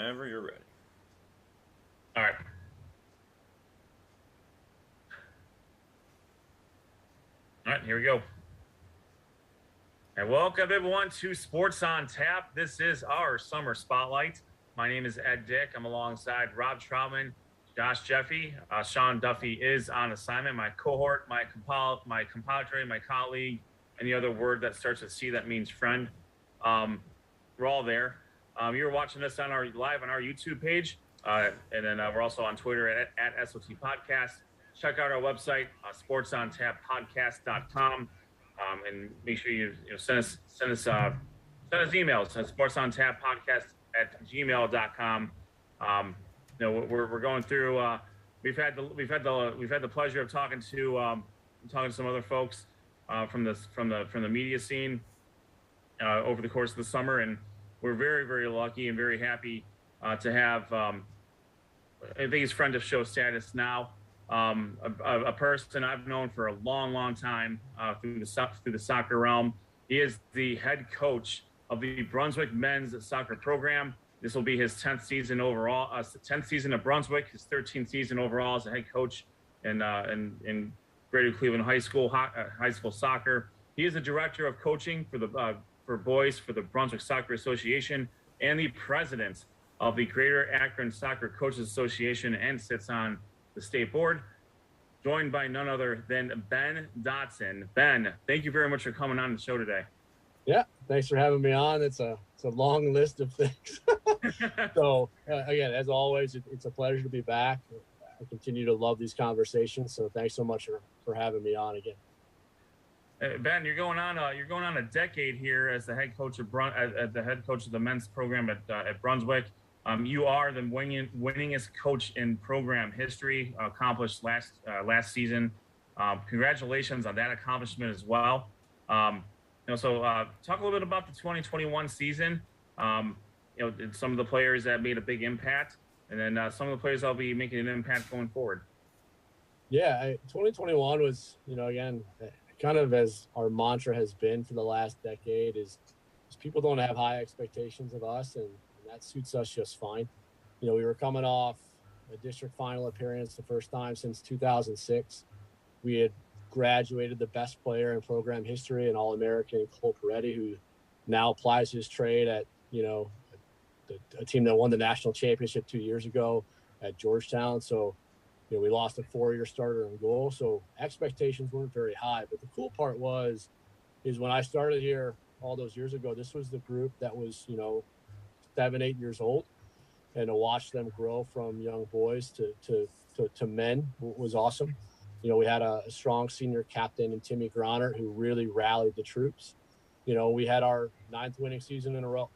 Whenever you're ready. All right. All right, here we go. And welcome everyone to Sports on Tap. This is our summer spotlight. My name is Ed Dick. I'm alongside Rob Troutman, Josh Jeffy. Sean Duffy is on assignment. My cohort, my compadre, my colleague, any other word that starts with C that means friend. We're all there. You're watching us on live on our YouTube page, and then we're also on Twitter at SOT Podcast. Check out our website, sportsontappodcast.com, and make sure you send us emails at sportsontappodcast@gmail.com. We're going through. We've had the pleasure of talking to some other folks from the media scene over the course of the summer, and we're very, very lucky and very happy to have. I think he's friend of show status now. A person I've known for a long, long time through the soccer realm. He is the head coach of the Brunswick men's soccer program. This will be his 10th season overall, 10th season at Brunswick, his 13th season overall as a head coach in Greater Cleveland High School soccer. He is the director of coaching for boys for the Brunswick Soccer Association and the president of the Greater Akron Soccer Coaches Association, and sits on the state board, joined by none other than Ben Dotson. Ben, thank you very much for coming on the show today. Yeah, thanks for having me on. It's a long list of things. So again, as always, it's a pleasure to be back. I continue to love these conversations. So thanks so much for having me on again. Ben, you're going on a decade here as the head coach of the men's program at Brunswick. You are the winningest coach in program history, accomplished last season. Congratulations on that accomplishment as well. So talk a little bit about the 2021 season. Some of the players that made a big impact, and then some of the players that'll be making an impact going forward. Yeah, 2021 was, again, kind of as our mantra has been for the last decade is people don't have high expectations of us, and that suits us just fine. We were coming off a district final appearance the first time since 2006. We had graduated the best player in program history, an All-American, Cole Peretti, who now applies his trade at, a team that won the national championship 2 years ago at Georgetown. So, we lost a 4-year starter in goal. So expectations weren't very high. But the cool part is when I started here all those years ago, this was the group that was, 7, 8 years old, and to watch them grow from young boys to men was awesome. We had a strong senior captain in Timmy Gronert who really rallied the troops. We had our 9th winning season in a row,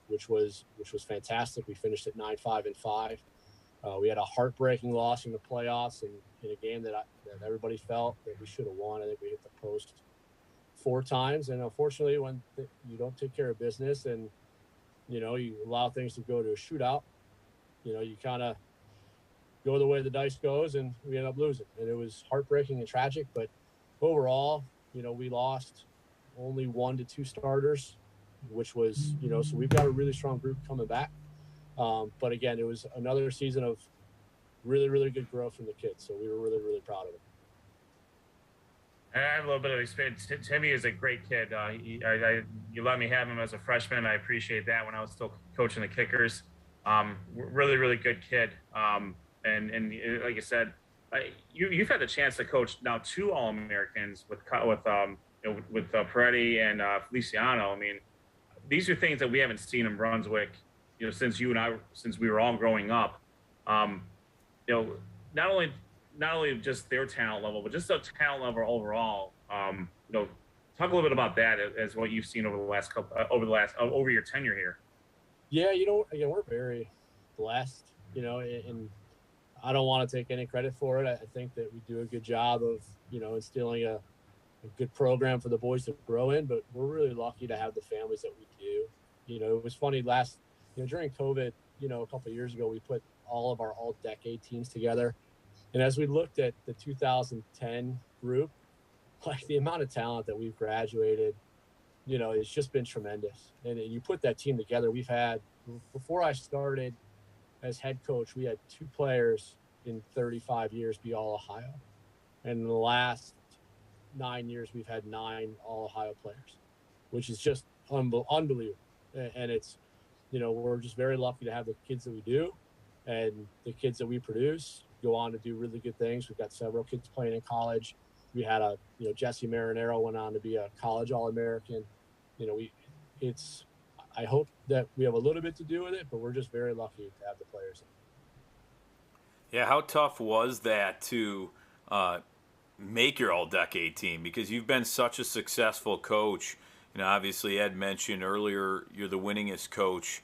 which was fantastic. We finished at 9-5-5. We had a heartbreaking loss in the playoffs in a game that everybody felt that we should have won. I think we hit the post 4 times, and unfortunately, when you don't take care of business and you allow things to go to a shootout, you kind of go the way the dice goes, and we end up losing. And it was heartbreaking and tragic, but overall, we lost only 1 to 2 starters, which was, so we've got a really strong group coming back. But again, it was another season of really, really good growth from the kids. So we were really, really proud of it. I have a little bit of experience. Timmy is a great kid. You let me have him as a freshman. I appreciate that when I was still coaching the Kickers. Really, really good kid. And like you said, you've had the chance to coach now 2 All-Americans with Peretti and Feliciano. I mean, these are things that we haven't seen in Brunswick, since you and I, since we were all growing up. Not only just their talent level, but just the talent level overall. Talk a little bit about that as what you've seen over your tenure here. Yeah, again, we're very blessed, and I don't want to take any credit for it. I think that we do a good job of, instilling a good program for the boys to grow in, but we're really lucky to have the families that we do. It was funny during COVID, a couple of years ago, we put all of our all-decade teams together. And as we looked at the 2010 group, like the amount of talent that we've graduated, it's just been tremendous. And you put that team together, we've had before I started as head coach, we had 2 players in 35 years be all Ohio. And in the last 9 years, we've had 9 all Ohio players, which is just unbelievable. And it's, we're just very lucky to have the kids that we do, and the kids that we produce go on to do really good things. We've got several kids playing in college. We had Jesse Marinero went on to be a college All-American. I hope that we have a little bit to do with it, but we're just very lucky to have the players. Yeah, how tough was that to make your all-decade team? Because you've been such a successful coach. Obviously Ed mentioned earlier you're the winningest coach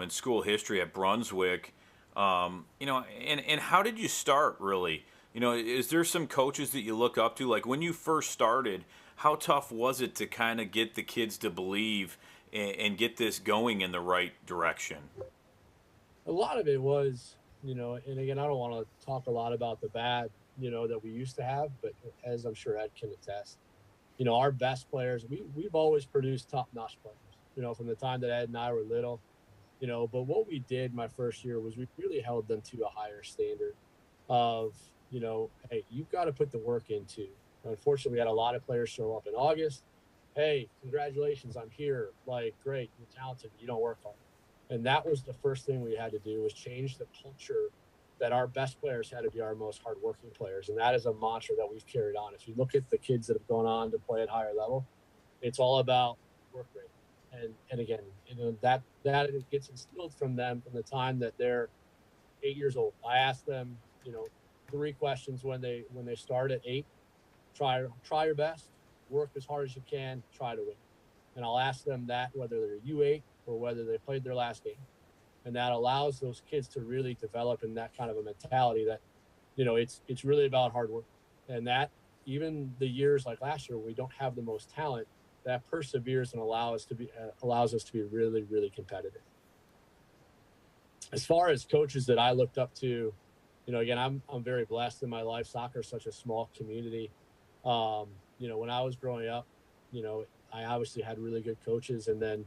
in school history at Brunswick. And how did you start, really? Is there some coaches that you look up to? Like when you first started, how tough was it to kind of get the kids to believe and get this going in the right direction? A lot of it was, and again, I don't want to talk a lot about the bad, that we used to have, but as I'm sure Ed can attest, our best players, we've always produced top-notch players, from the time that Ed and I were little, but what we did my first year was we really held them to a higher standard of, hey, you've got to put the work in too. Unfortunately, we had a lot of players show up in August. Hey, congratulations, I'm here. Like, great, you're talented, you don't work hard. And that was the first thing we had to do, was change the culture that our best players had to be our most hardworking players. And that is a mantra that we've carried on. If you look at the kids that have gone on to play at higher level, it's all about work rate. And again, that gets instilled from them from the time that they're 8 years old. I ask them, 3 questions when they start at 8. Try your best, work as hard as you can, try to win. And I'll ask them that whether they're U8 or whether they played their last game. And that allows those kids to really develop in that kind of a mentality that, it's really about hard work. And that even the years like last year, we don't have the most talent, that perseveres and allows us to be really, really competitive. As far as coaches that I looked up to, again, I'm very blessed in my life. Soccer is such a small community. When I was growing up, I obviously had really good coaches, and then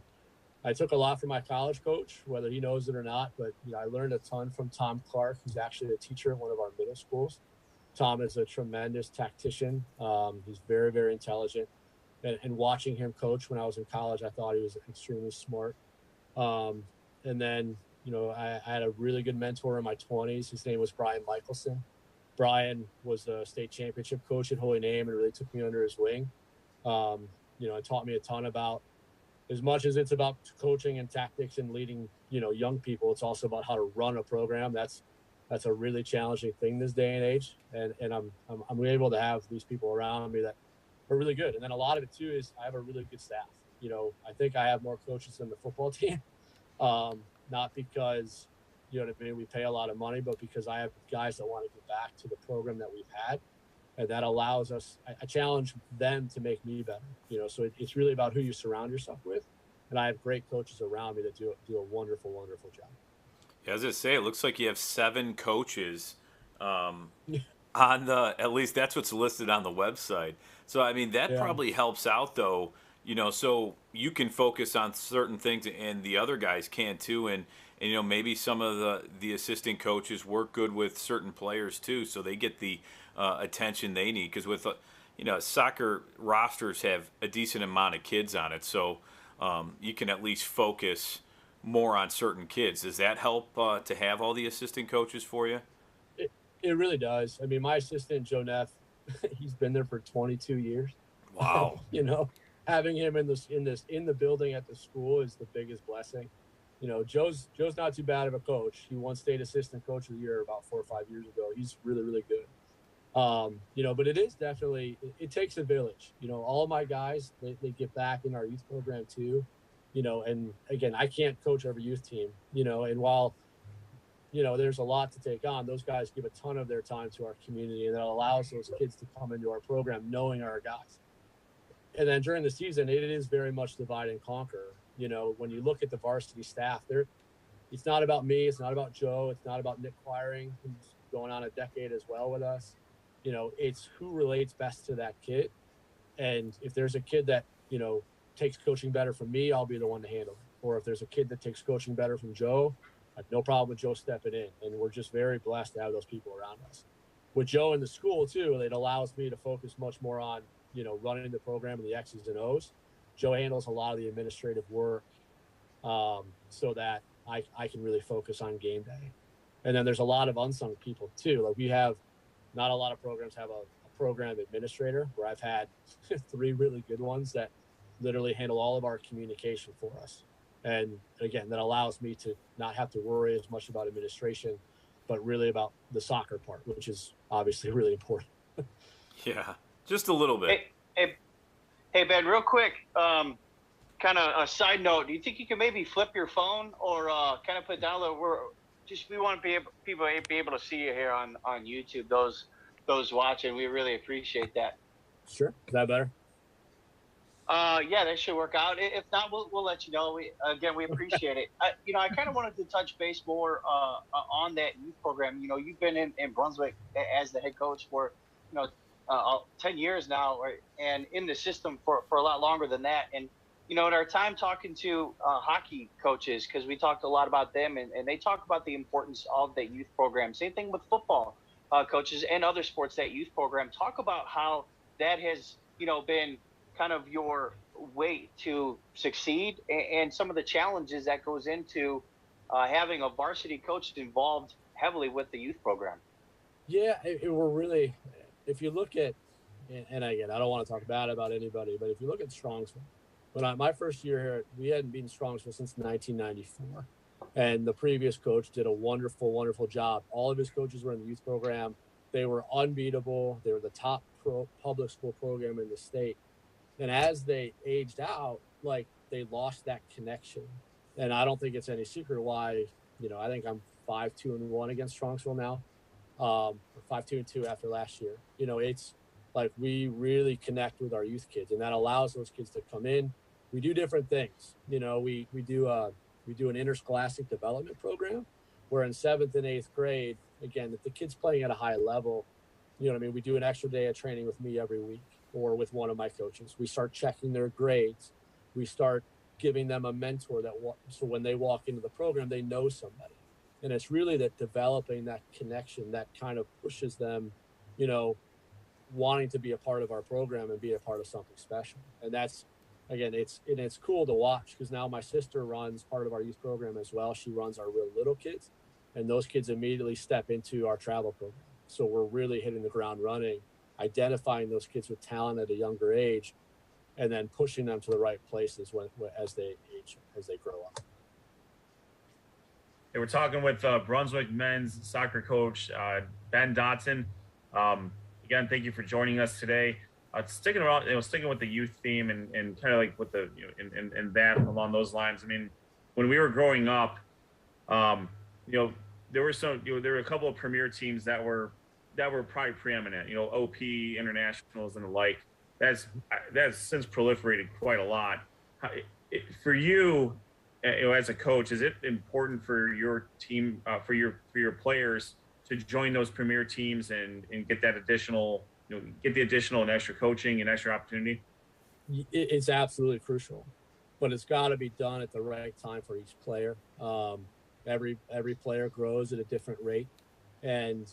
I took a lot from my college coach, whether he knows it or not, but I learned a ton from Tom Clark, who's actually a teacher at one of our middle schools. Tom is a tremendous tactician. He's very, very intelligent. And watching him coach when I was in college, I thought he was extremely smart. And then, I had a really good mentor in my 20s. His name was Brian Michelson. Brian was a state championship coach at Holy Name and really took me under his wing. And taught me a ton about, as much as it's about coaching and tactics and leading, young people, it's also about how to run a program. That's a really challenging thing this day and age. And I'm able to have these people around me that are really good. And then a lot of it too is I have a really good staff. I think I have more coaches than the football team. Not because, we pay a lot of money, but because I have guys that want to give back to the program that we've had. And that allows us, I challenge them to make me better, so it's really about who you surround yourself with. And I have great coaches around me that do a wonderful, wonderful job. Yeah, as I say, it looks like you have 7 coaches on at least that's what's listed on the website. So, that probably helps out though, so you can focus on certain things and the other guys can too. And maybe some of the assistant coaches work good with certain players too, so they get the attention they need. Because with soccer rosters have a decent amount of kids on it, so you can at least focus more on certain kids. Does that help to have all the assistant coaches for you? It really does. My assistant Joe Neff, he's been there for 22 years. Wow. Having him in the building at the school is the biggest blessing. Joe's not too bad of a coach. He once stayed assistant coach of the year about 4 or 5 years ago. He's really, really good. But it is definitely, it takes a village. All of my guys, they get back in our youth program too, and again, I can't coach every youth team, and while, there's a lot to take on, those guys give a ton of their time to our community, and that allows those kids to come into our program knowing our guys. And then during the season, it is very much divide and conquer. When you look at the varsity staff, it's not about me. It's not about Joe. It's not about Nick Quiring, who's going on a decade as well with us. It's who relates best to that kid. And if there's a kid that, takes coaching better from me, I'll be the one to handle it. or if there's a kid that takes coaching better from Joe, I have no problem with Joe stepping in. And we're just very blessed to have those people around us. With Joe in the school too, it allows me to focus much more on, running the program and the X's and O's. Joe handles a lot of the administrative work, so that I can really focus on game day. And then there's a lot of unsung people too. Like we have, not a lot of programs have a program administrator, where I've had 3 really good ones that literally handle all of our communication for us. And again, that allows me to not have to worry as much about administration, but really about the soccer part, which is obviously really important. Yeah, just a little bit. Hey, Ben, real quick, kind of a side note. Do you think you can maybe flip your phone or kind of put down the? We want to people be able to see you here on YouTube. Those watching, we really appreciate that. Sure, is that better? Yeah, that should work out. If not, we'll let you know. We appreciate it. I kind of wanted to touch base more on that youth program. You've been in Brunswick as the head coach for 10 years now, and in the system for a lot longer than that. And in our time talking to hockey coaches, because we talked a lot about them, and they talk about the importance of the youth program. Same thing with football coaches and other sports. That youth program, talk about how that has been kind of your way to succeed, and some of the challenges that goes into having a varsity coach involved heavily with the youth program. Yeah, we're really, if you look at, and again, I don't want to talk bad about anybody, but if you look at Strongsville, my first year here, we hadn't been Strongsville since 1994. And the previous coach did a wonderful, wonderful job. All of his coaches were in the youth program. They were unbeatable. They were the top public school program in the state. And as they aged out, they lost that connection. And I don't think it's any secret why, I think I'm 5-2-1 against Strongsville now, or 5-2-2 after last year. It's like we really connect with our youth kids, and that allows those kids to come in. We do different things. We do an interscholastic development program where in 7th and 8th grade, again, if the kid's playing at a high level, we do an extra day of training with me every week or with one of my coaches. We start checking their grades. We start giving them a mentor so when they walk into the program, they know somebody. And it's really that developing that connection that kind of pushes them, wanting to be a part of our program and be a part of something special. And that's, again, it's cool to watch, because now my sister runs part of our youth program as well. She runs our real little kids, and those kids immediately step into our travel program. So we're really hitting the ground running, identifying those kids with talent at a younger age, and then pushing them to the right places as they age, as they grow up. Hey, we're talking with Brunswick men's soccer coach Ben Dotson. Again, thank you for joining us today. Sticking with the youth theme and kind of like with the and that along those lines. I mean, when we were growing up, there were a couple of premier teams that were probably preeminent. OP internationals and the like. That's since proliferated quite a lot. For you, as a coach, is it important for your team, for your players to join those premier teams and get that additional, get the additional and extra coaching and extra opportunity? It's absolutely crucial, but it's got to be done at the right time for each player. Every player grows at a different rate, and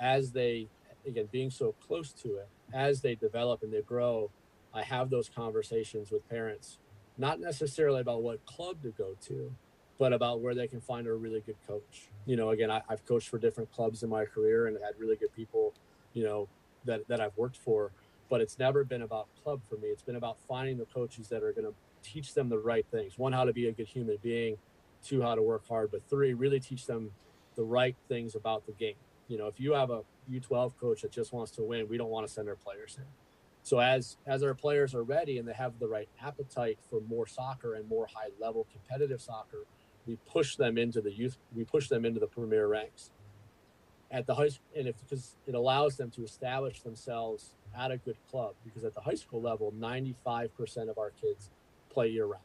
as they, again, being so close to it, as they develop and they grow, I have those conversations with parents, not necessarily about what club to go to, but about where they can find a really good coach. Again, I've coached for different clubs in my career and had really good people, that I've worked for, but it's never been about club for me. It's been about finding the coaches that are going to teach them the right things. 1, how to be a good human being. 2, how to work hard. But 3, really teach them the right things about the game. If you have a U12 coach that just wants to win, we don't want to send our players in. So as our players are ready and they have the right appetite for more soccer and more high level competitive soccer, we push them into the youth. We push them into the premier ranks at the high school, and because it allows them to establish themselves at a good club. Because at the high school level, 95% of our kids play year round.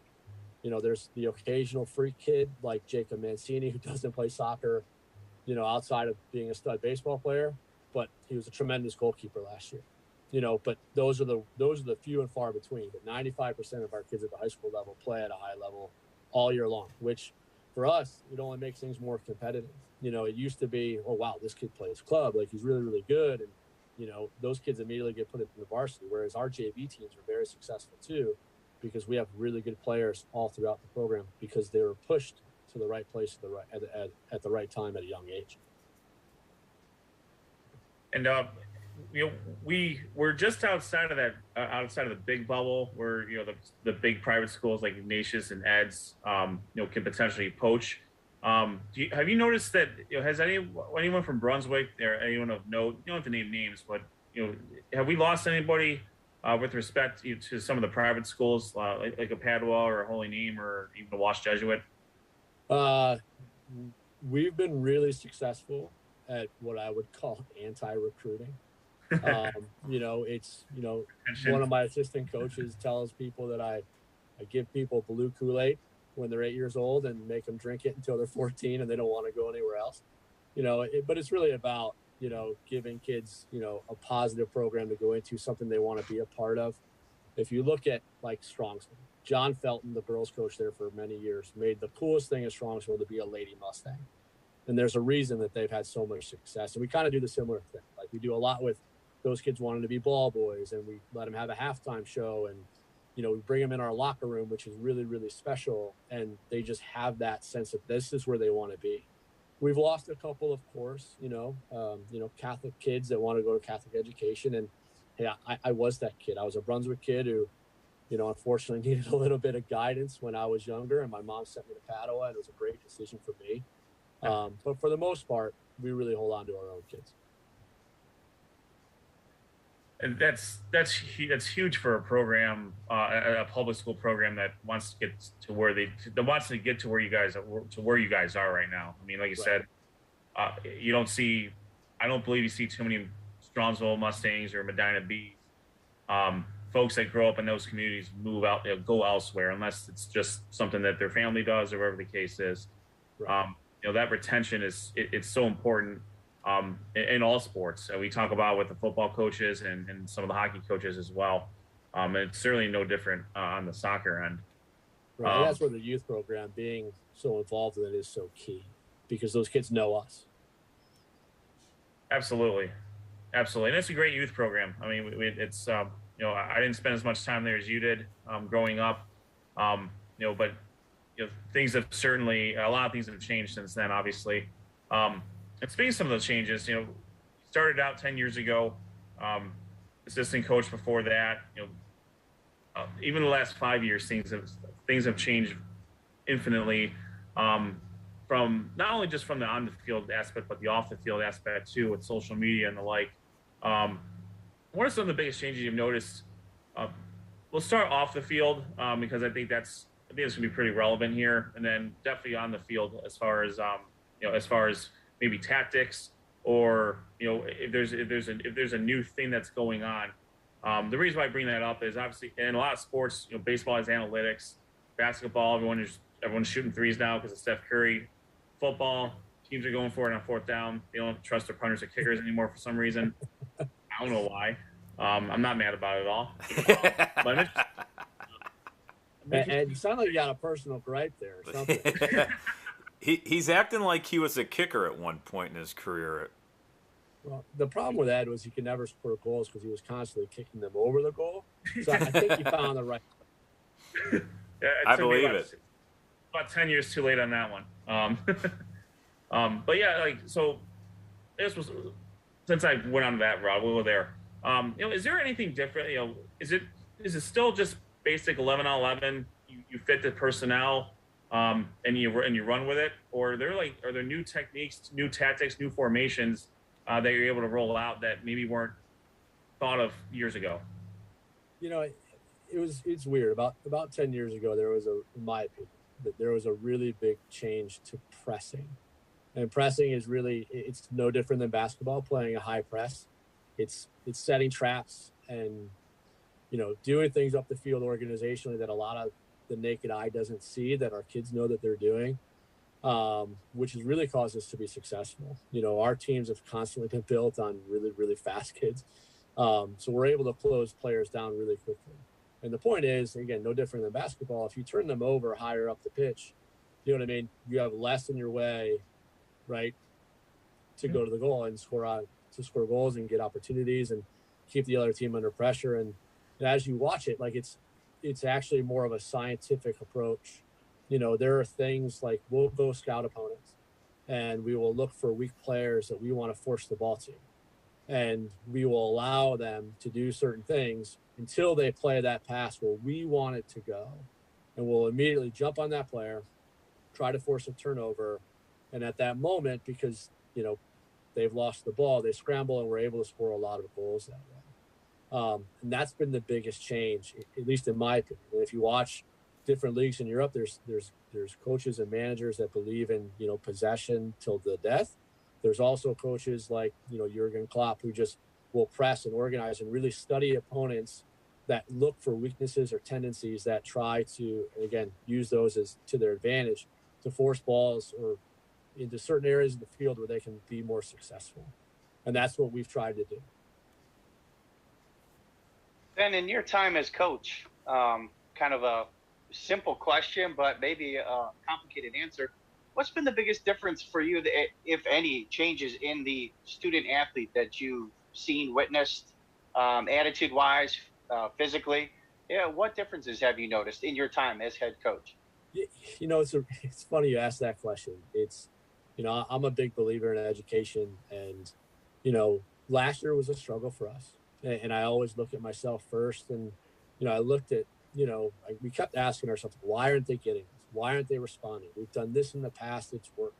There's the occasional freak kid like Jacob Mancini who doesn't play soccer, outside of being a stud baseball player, but he was a tremendous goalkeeper last year. But those are the few and far between. But 95% of our kids at the high school level play at a high level all year long, which for us, it only makes things more competitive. You know, it used to be, oh, wow, this kid plays club. Like, he's really, really good. And, you know, those kids immediately get put into the varsity, whereas our JV teams are very successful too, because we have really good players all throughout the program because they were pushed to the right place at the right time at a young age. And you know, we're just outside of that, outside of the big bubble, where, you know, the big private schools like Ignatius and Ed's, you know, can potentially poach. Have you noticed that, you know, has anyone from Brunswick or anyone of note, you don't have to name names, but, you know, have we lost anybody with respect to some of the private schools, like a Padua or a Holy Name or even a Wash Jesuit? We've been really successful at what I would call anti-recruiting. You know, it's, you know, one of my assistant coaches tells people that I give people blue Kool-Aid when they're 8 years old and make them drink it until they're 14 and they don't want to go anywhere else. You know, but it's really about, you know, giving kids, you know, a positive program to go into, something they want to be a part of. If you look at like Strongsville, John Felton, the girls coach there for many years, made the coolest thing at Strongsville to be a Lady Mustang. And there's a reason that they've had so much success. And we kind of do the similar thing. Like, we do a lot with those kids wanting to be ball boys, and we let them have a halftime show, and, you know, we bring them in our locker room, which is really, really special. And they just have that sense of this is where they want to be. We've lost a couple, of course, you know, Catholic kids that want to go to Catholic education. And hey, I was that kid. I was a Brunswick kid who, you know, unfortunately needed a little bit of guidance when I was younger, and my mom sent me to Padua, and it was a great decision for me. But for the most part, we really hold on to our own kids. And that's huge for a program, a public school program that wants to get to where you guys are right now. I mean, like you said, I don't believe you see too many Strongsville Mustangs or Medina Bees. Folks that grow up in those communities move out, go elsewhere, unless it's just something that their family does or whatever the case is. Right. You know, that retention it's so important in all sports. We talk about with the football coaches and some of the hockey coaches as well. And it's certainly no different on the soccer end. Right. And that's where the youth program being so involved in it is so key, because those kids know us. Absolutely. And it's a great youth program. I mean, it's, you know, I didn't spend as much time there as you did growing up, you know, but, you know, a lot of things have changed since then, obviously. And speaking of some of those changes, you know, started out 10 years ago, assistant coach before that, you know, even the last 5 years, things have changed infinitely, from not only just from the on the field aspect, but the off the field aspect too, with social media and the like. What are some of the biggest changes you've noticed? We'll start off the field, because I think it's going to be pretty relevant here, and then definitely on the field as far as you know, as far as maybe tactics, or, you know, if there's a new thing that's going on. The reason why I bring that up is obviously in a lot of sports, you know, baseball has analytics, basketball, everyone's shooting threes now because of Steph Curry. Football, teams are going for it on fourth down. They don't trust their punters or kickers anymore for some reason. I don't know why. I'm not mad about it at all. But and you sound like you got a personal gripe there or something. He's acting like he was a kicker at one point in his career. Well, the problem with Ed was he could never score goals because he was constantly kicking them over the goal. So I think you found the right. Yeah, I believe it. About 10 years too late on that one. But yeah, like, so this was, since I went on that route, we were there. You know, is there anything different? You know, is it still just basic 11-on-11? You fit the personnel, and you run with it, or are there new techniques, new tactics, new formations that you're able to roll out that maybe weren't thought of years ago? You know, it's weird. About 10 years ago, there was in my opinion, that there was a really big change to pressing. And pressing is really, it's no different than basketball, playing a high press. It's setting traps and, you know, doing things up the field organizationally that a lot of the naked eye doesn't see, that our kids know that they're doing, which has really caused us to be successful. You know, our teams have constantly been built on really, really fast kids. So we're able to close players down really quickly. And the point is, again, no different than basketball. If you turn them over higher up the pitch, you know what I mean? You have less in your way, right, to go to the goal and score goals and get opportunities and keep the other team under pressure. And as you watch it, like it's actually more of a scientific approach. You know, there are things like we'll go scout opponents and we will look for weak players that we want to force the ball to. And we will allow them to do certain things until they play that pass where we want it to go. And we'll immediately jump on that player, try to force a turnover. And at that moment, because, you know, they've lost the ball, they scramble and we're able to score a lot of goals that way. And that's been the biggest change, at least in my opinion. And if you watch different leagues in Europe, there's coaches and managers that believe in, you know, possession till the death. There's also coaches like, you know, Jurgen Klopp, who just will press and organize and really study opponents that look for weaknesses or tendencies that try to, again, use those as to their advantage to force balls or into certain areas of the field where they can be more successful. And that's what we've tried to do. Ben, in your time as coach, kind of a simple question, but maybe a complicated answer. What's been the biggest difference for you, if any, changes in the student athlete that you've seen, witnessed, attitude-wise, physically? Yeah, what differences have you noticed in your time as head coach? You know, it's funny you ask that question. It's, you know, I'm a big believer in education, and, you know, last year was a struggle for us. And I always look at myself first. And, you know, I looked at, you know, we kept asking ourselves, why aren't they getting this? Why aren't they responding? We've done this in the past. It's worked.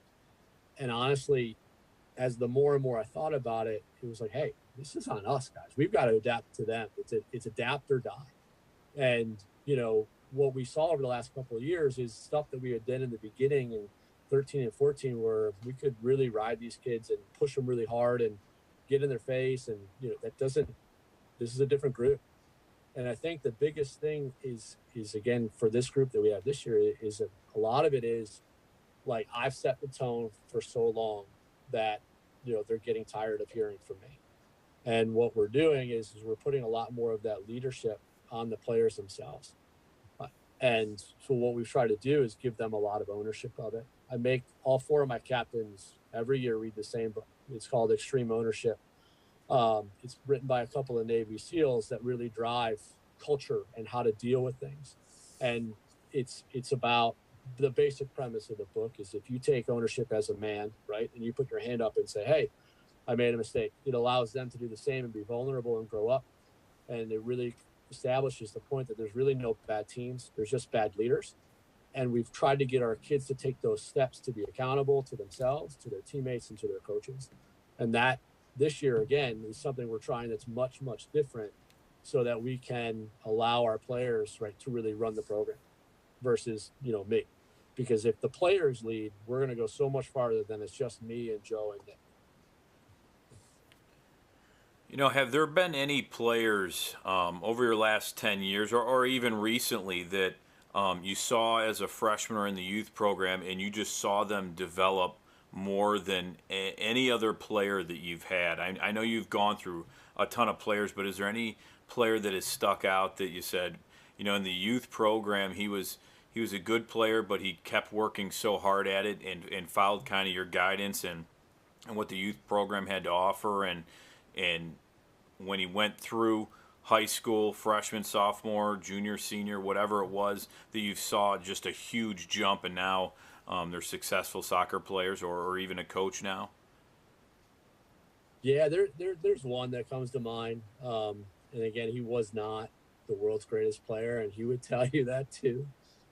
And honestly, as the more and more I thought about it, it was like, hey, this is on us, guys. We've got to adapt to them. It's adapt or die. And, you know, what we saw over the last couple of years is stuff that we had done in the beginning in 13 and 14, where we could really ride these kids and push them really hard and get in their face. And, you know, this is a different group. And I think the biggest thing is again, for this group that we have this year, is that a lot of it is like, I've set the tone for so long that, you know, they're getting tired of hearing from me. And what we're doing is we're putting a lot more of that leadership on the players themselves. And so what we've tried to do is give them a lot of ownership of it. I make all 4 of my captains every year read the same book. It's called Extreme Ownership. It's written by a couple of Navy SEALs that really drive culture and how to deal with things. And it's about the basic premise of the book is, if you take ownership as a man, right, and you put your hand up and say, hey, I made a mistake, it allows them to do the same and be vulnerable and grow up. And it really establishes the point that there's really no bad teams. There's just bad leaders. And we've tried to get our kids to take those steps to be accountable to themselves, to their teammates, and to their coaches. And that, this year, again, is something we're trying that's much, much different, so that we can allow our players, right, to really run the program versus, you know, me. Because if the players lead, we're going to go so much farther than it's just me and Joe and Nick. You know, have there been any players over your last 10 years or even recently that you saw as a freshman or in the youth program and you just saw them develop more than any other player that you've had? I know you've gone through a ton of players, but is there any player that has stuck out that you said, you know, in the youth program he was a good player, but he kept working so hard at it and followed kind of your guidance and what the youth program had to offer, and when he went through high school, freshman, sophomore, junior, senior, whatever it was, that you saw just a huge jump, and now they're successful soccer players or even a coach now? Yeah, there's one that comes to mind. And again, he was not the world's greatest player, and he would tell you that too.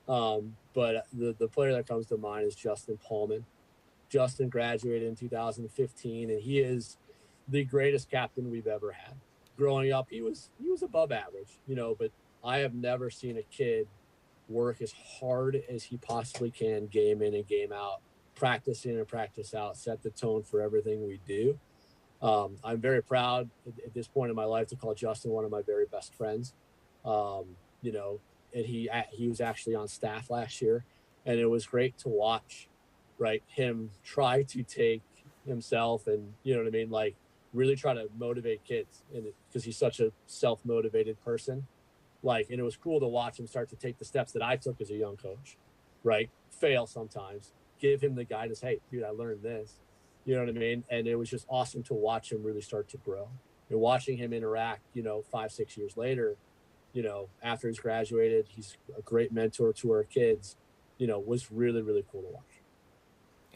But the player that comes to mind is Justin Pullman. Justin graduated in 2015, and he is the greatest captain we've ever had. Growing up, he was above average, you know, but I have never seen a kid work as hard as he possibly can, game in and game out, practice in and practice out, set the tone for everything we do. I'm very proud at this point in my life to call Justin one of my very best friends. You know, and he was actually on staff last year, and it was great to watch, right, him try to take himself and, you know what I mean, like really try to motivate kids, and because he's such a self-motivated person. Like, and it was cool to watch him start to take the steps that I took as a young coach, right? Fail sometimes, give him the guidance. Hey, dude, I learned this. You know what I mean? And it was just awesome to watch him really start to grow. And watching him interact, 5-6 years later, after he's graduated, he's a great mentor to our kids, was really, really cool to watch.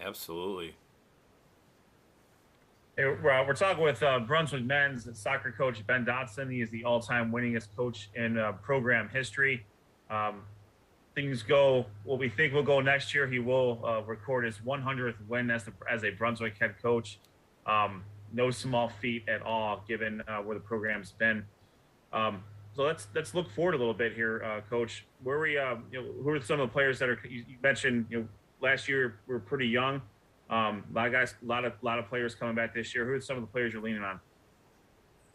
Absolutely. Hey, we're talking with Brunswick men's soccer coach Ben Dotson. He is the all-time winningest coach in program history. Things go what we think will go next year. He will record his 100th win as a Brunswick head coach. No small feat at all, given where the program's been. So let's look forward a little bit here, Coach. Where we, who are some of the players that are? You mentioned, last year we were pretty young. A lot of guys, a lot of players coming back this year. Who are some of the players you're leaning on?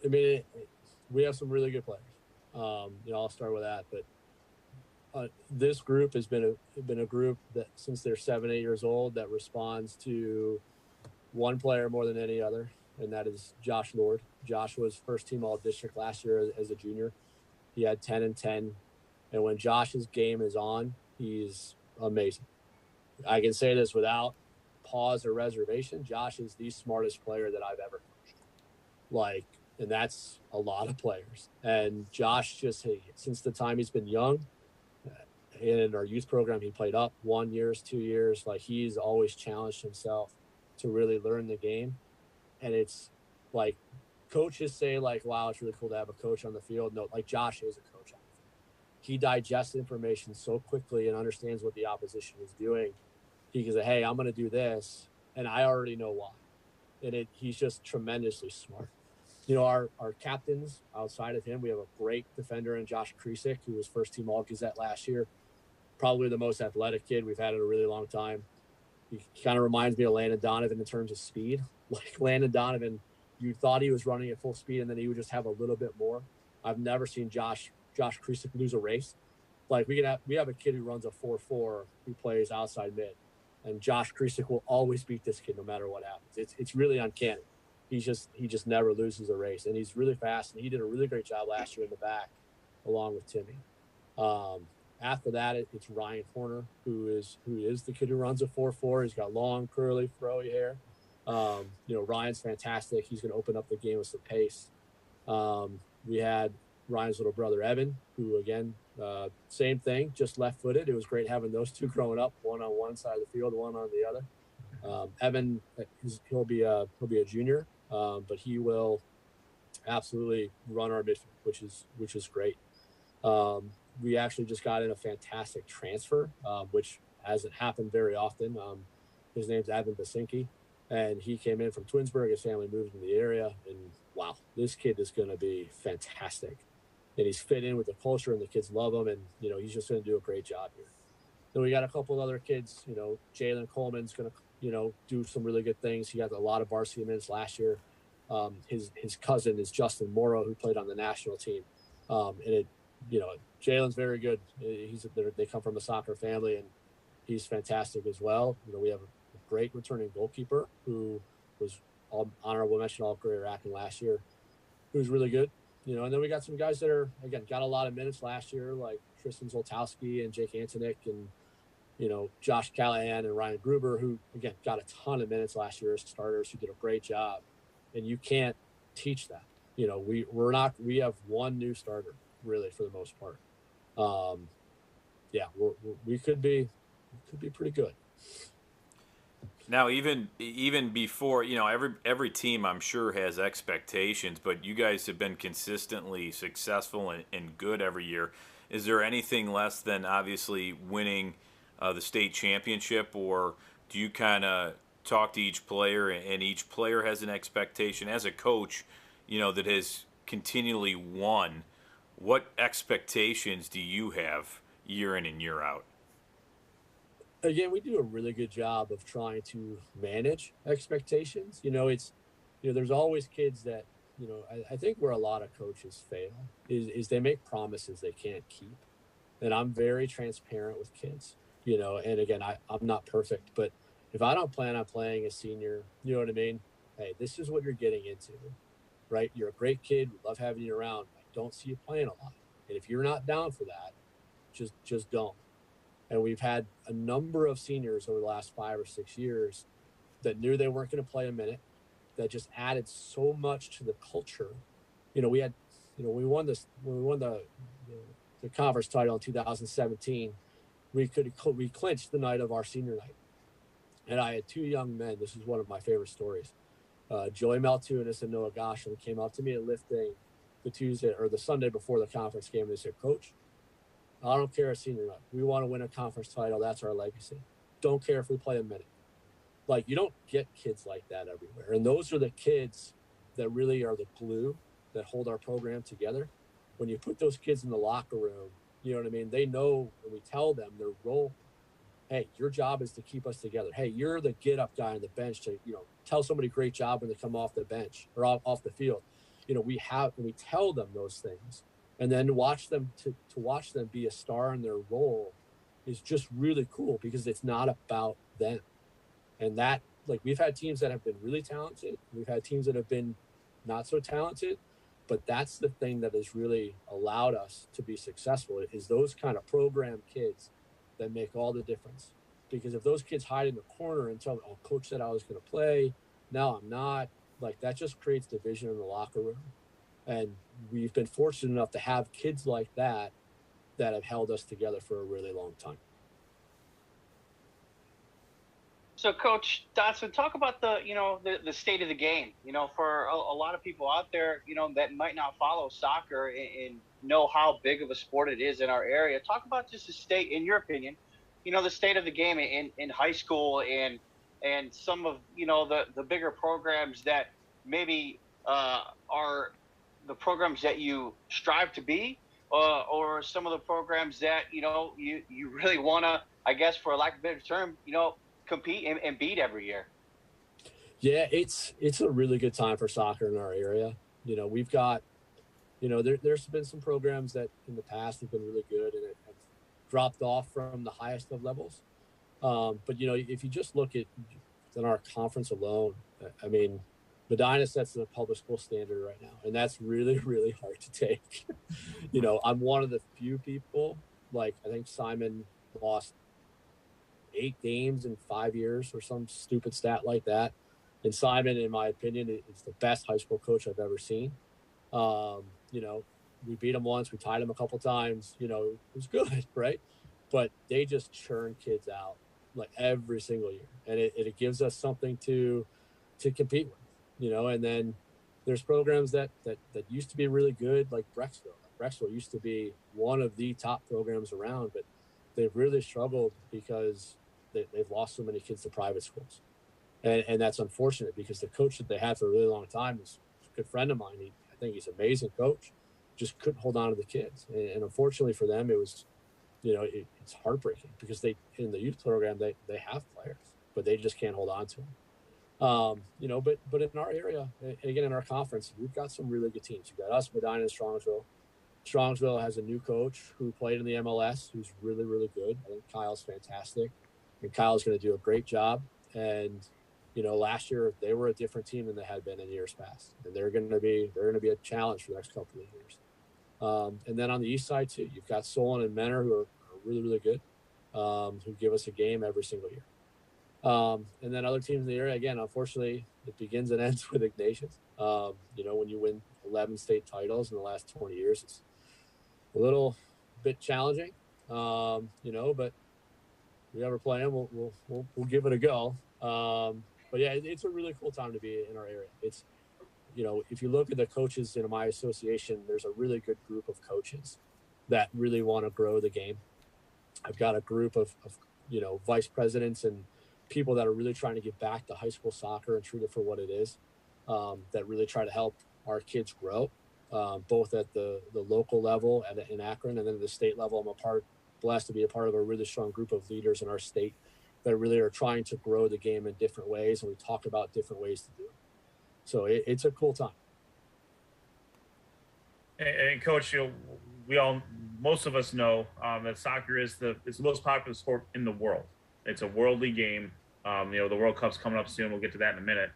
I mean, we have some really good players. I'll start with that. But this group has been a group that since they're 7-8 years old that responds to one player more than any other, and that is Josh Lord. Josh was first team all district last year as a junior. He had 10 and 10, and when Josh's game is on, he's amazing. I can say this without pause or reservation. Josh is the smartest player that I've ever coached. And that's a lot of players. And Josh since the time he's been young, in our youth program, he played up 1 year, 2 years. He's always challenged himself to really learn the game. And it's like coaches say, wow, it's really cool to have a coach on the field. No, Josh is a coach on the field. He digests information so quickly and understands what the opposition is doing. He can say, hey, I'm going to do this, and I already know why. And he's just tremendously smart. Our captains outside of him, we have a great defender in Josh Kriesick, who was first team All-Gazette last year. Probably the most athletic kid we've had in a really long time. He kind of reminds me of Landon Donovan in terms of speed. Landon Donovan, you thought he was running at full speed, and then he would just have a little bit more. I've never seen Josh Kriesick lose a race. We have a kid who runs a 4.4 who plays outside mid, and Josh Kriesick will always beat this kid no matter what happens. It's really uncanny. He just never loses a race, and he's really fast, and he did a really great job last year in the back along with Timmy. After that, it's Ryan Horner, who is the kid who runs a 4.4. He's got long, curly, froey hair. Ryan's fantastic. He's going to open up the game with some pace. We had Ryan's little brother, Evan, who, again, same thing, just left-footed. It was great having those two growing up, one on one side of the field, one on the other. Evan, he'll be a junior, but he will absolutely run our midfield, which is great. We actually just got in a fantastic transfer, which hasn't happened very often. His name's Bisinki, and he came in from Twinsburg. His family moved in the area, and wow, this kid is going to be fantastic. And he's fit in with the culture, and the kids love him, and he's just going to do a great job here. Then we got a couple of other kids. Jalen Coleman's going to do some really good things. He got a lot of varsity minutes last year. His cousin is Justin Morrow, who played on the national team, Jalen's very good. They come from a soccer family, and he's fantastic as well. We have a great returning goalkeeper who was honorable mention all-career acting last year, who's really good. And then we got some guys that are, again, got a lot of minutes last year, like Tristan Zoltowski and Jake Antonick and, Josh Callahan and Ryan Gruber, who, again, got a ton of minutes last year as starters, who did a great job. And you can't teach that. We have one new starter, really, for the most part. We could be pretty good. Now, even before, every team I'm sure has expectations, but you guys have been consistently successful and good every year. Is there anything less than obviously winning the state championship, or do you kind of talk to each player and each player has an expectation as a coach, that has continually won? What expectations do you have year in and year out? Again, we do a really good job of trying to manage expectations. There's always kids that, I think where a lot of coaches fail is they make promises they can't keep. And I'm very transparent with kids, and again, I'm not perfect, but if I don't plan on playing a senior, you know what I mean? Hey, this is what you're getting into, right? You're a great kid. We love having you around. I don't see you playing a lot. And if you're not down for that, just don't. And we've had a number of seniors over the last 5 or 6 years that knew they weren't going to play a minute, that just added so much to the culture. We had, we won this, when we won the conference title in 2017, we clinched the night of our senior night. And I had 2 young men. This is one of my favorite stories. Joey Maltunis and Noah Gosham came up to me at lifting the Tuesday or the Sunday before the conference game. They said, "Coach, I don't care a senior night. We want to win a conference title. That's our legacy. Don't care if we play a minute." Like, you don't get kids like that everywhere. And those are the kids that really are the glue that hold our program together. When you put those kids in the locker room, you know what I mean? They know, when we tell them their role, hey, your job is to keep us together. Hey, you're the get up guy on the bench to, tell somebody great job when they come off the bench or off the field. We tell them those things, and then watch them to watch them be a star in their role is just really cool, because it's not about them. And that, like, we've had teams that have been really talented. We've had teams that have been not so talented, but that's the thing that has really allowed us to be successful, is those kind of program kids that make all the difference. Because if those kids hide in the corner and tell me, "Oh, coach said I was going to play, now I'm not," like, that just creates division in the locker room. And we've been fortunate enough to have kids like that have held us together for a really long time. So, Coach Dotson, talk about the state of the game. For a lot of people out there, that might not follow soccer and know how big of a sport it is in our area. Talk about just the state, in your opinion, the state of the game in high school and some of the bigger programs that maybe are the programs that you strive to be, or some of the programs that you really want to, I guess, for lack of a better term, compete and beat every year. Yeah, it's a really good time for soccer in our area. We've got, there's been some programs that in the past have been really good and have dropped off from the highest of levels. But if you just look at in our conference alone, I mean, Medina sets the public school standard right now, and that's really, really hard to take. I'm one of the few people, like, I think Simon lost 8 games in 5 years or some stupid stat like that. And Simon, in my opinion, is the best high school coach I've ever seen. We beat him once, we tied him a couple times, it was good, right? But they just churn kids out like every single year. And it gives us something to compete with, and then there's programs that used to be really good, like Brecksville. Brecksville used to be one of the top programs around, but they've really struggled because they've lost so many kids to private schools. And that's unfortunate, because the coach that they had for a really long time is a good friend of mine. I think he's an amazing coach, just couldn't hold on to the kids. And unfortunately for them, it was, it's heartbreaking, because they, in the youth program, they have players, but they just can't hold on to them. But in our area, again, in our conference, we've got some really good teams. You've got us, Medina, and Strongsville. Strongsville has a new coach who played in the MLS, who's really, really good. I think Kyle's fantastic, and Kyle's going to do a great job. And, last year they were a different team than they had been in years past, and they're going to be a challenge for the next couple of years. And then on the east side too, you've got Solon and Menor, who are really, really good, who give us a game every single year. And then other teams in the area, again, unfortunately, it begins and ends with Ignatius. When you win 11 state titles in the last 20 years, it's a little bit challenging, but if we ever play them, we'll give it a go. But yeah, it's a really cool time to be in our area. It's, if you look at the coaches in my association, there's a really good group of coaches that really want to grow the game. I've got a group of vice presidents and people that are really trying to get back to high school soccer and treat it for what it is, that really try to help our kids grow, both at the local level in Akron, and then at the state level. I'm blessed to be a part of a really strong group of leaders in our state that really are trying to grow the game in different ways, and we talk about different ways to do it. So it's a cool time. And Coach, most of us know that soccer is the most popular sport in the world. It's a worldly game. The World Cup's coming up soon. We'll get to that in a minute.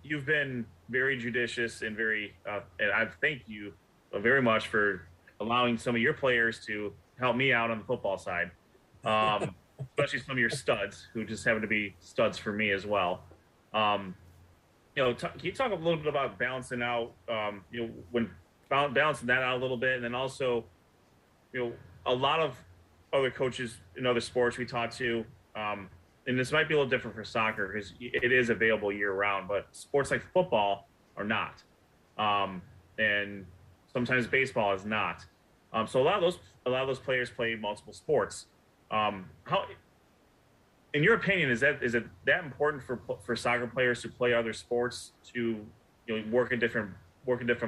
You've been very judicious and very, and I thank you very much for allowing some of your players to help me out on the football side, especially some of your studs who just happen to be studs for me as well. Can you talk a little bit about balancing out, when balancing that out a little bit, and then also, a lot of other coaches in other sports we talk to, and this might be a little different for soccer because it is available year round, but sports like football are not, and sometimes baseball is not. So a lot of those players play multiple sports. How, in your opinion, is it that important for soccer players to play other sports to work in different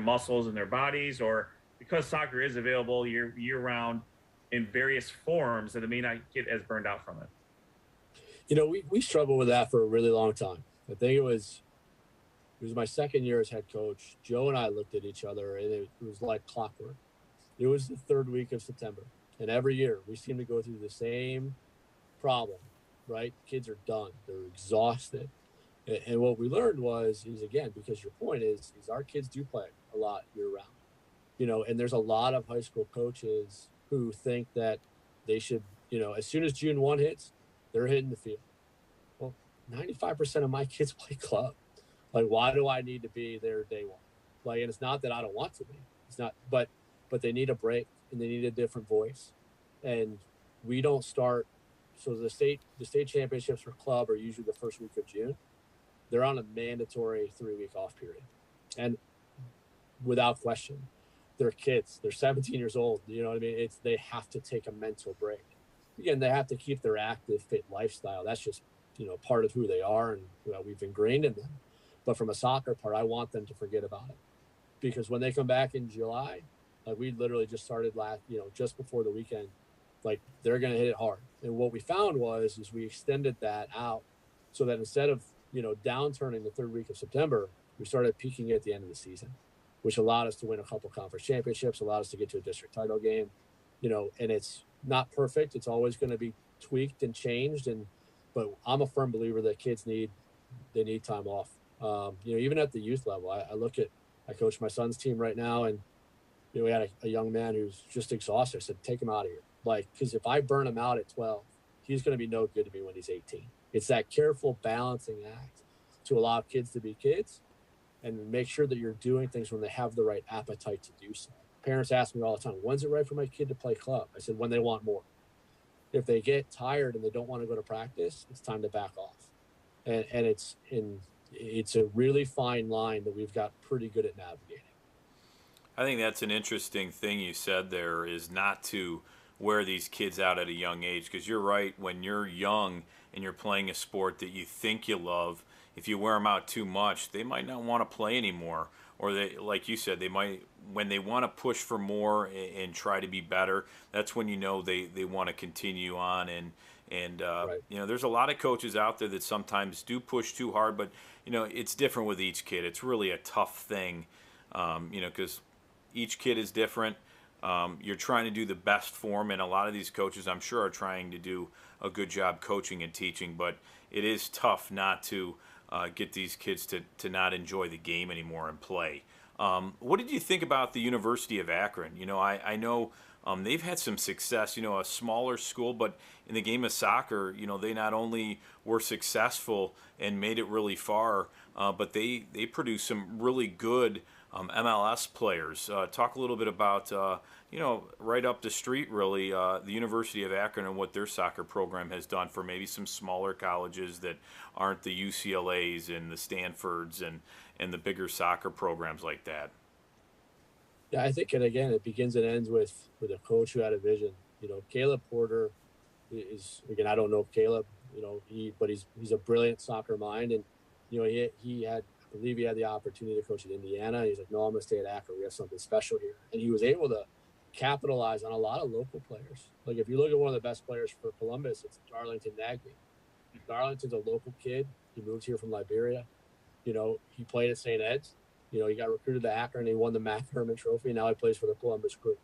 muscles in their bodies, or because soccer is available year round in various forms that it may not get as burned out from it? We struggled with that for a really long time. I think it was my second year as head coach. Joe and I looked at each other, and it was like clockwork. It was the third week of September, and every year we seem to go through the same problem, right? Kids are done. They're exhausted. And what we learned is again, because your point is our kids do play a lot year round, and there's a lot of high school coaches who think that they should, as soon as June 1 hits, they're hitting the field. Well, 95% of my kids play club. Like, why do I need to be there day one? Like, and it's not that I don't want to be. It's not, but they need a break and they need a different voice. And we don't start. So the state championships for club are usually the first week of June. They're on a mandatory 3-week off period, and without question, they're kids. They're 17 years old. You know what I mean? They have to take a mental break. Again, they have to keep their active, fit lifestyle. That's just part of who they are, and we've ingrained in them. But from a soccer part, I want them to forget about it, because when they come back in July, like we literally just started just before the weekend, like they're going to hit it hard. And what we found is we extended that out so that instead of downturning the third week of September, we started peaking at the end of the season, which allowed us to win a couple conference championships, allowed us to get to a district title game, and it's not perfect. It's always going to be tweaked and changed. But I'm a firm believer that kids need time off. Even at the youth level, I coach my son's team right now, and we had a young man who's just exhausted. I said, take him out of here. Like, because if I burn him out at 12, he's going to be no good to me when he's 18. It's that careful balancing act to allow kids to be kids and make sure that you're doing things when they have the right appetite to do so. Parents ask me all the time, when's it right for my kid to play club? I said, when they want more. If they get tired and they don't want to go to practice, it's time to back off. And it's a really fine line that we've got pretty good at navigating. I think that's an interesting thing you said there, is not to wear these kids out at a young age, because you're right. When you're young and you're playing a sport that you think you love, if you wear them out too much, they might not want to play anymore. Or they, like you said, they might, when they want to push for more and try to be better, that's when they want to continue on. And right. There's a lot of coaches out there that sometimes do push too hard, but it's different with each kid. It's really a tough thing, because each kid is different. You're trying to do the best for them, and a lot of these coaches, I'm sure, are trying to do a good job coaching and teaching, but it is tough not to get these kids to not enjoy the game anymore and play. What did you think about the University of Akron? I know they've had some success, a smaller school, but in the game of soccer, they not only were successful and made it really far, but they produced some really good MLS players. Talk a little bit about, right up the street, really, the University of Akron and what their soccer program has done for maybe some smaller colleges that aren't the UCLAs and the Stanfords and the bigger soccer programs like that. Yeah, I think, and again, it begins and ends with a coach who had a vision. Caleb Porter is, again, I don't know Caleb, but he's a brilliant soccer mind, and I believe he had the opportunity to coach at Indiana. He's like, no, I'm going to stay at Akron. We have something special here. And he was able to capitalize on a lot of local players. Like, if you look at one of the best players for Columbus, it's Darlington Nagby. Darlington's a local kid. He moved here from Liberia. He played at St. Ed's. He got recruited to Akron. He won the Mac Herman Trophy. Now he plays for the Columbus Crew.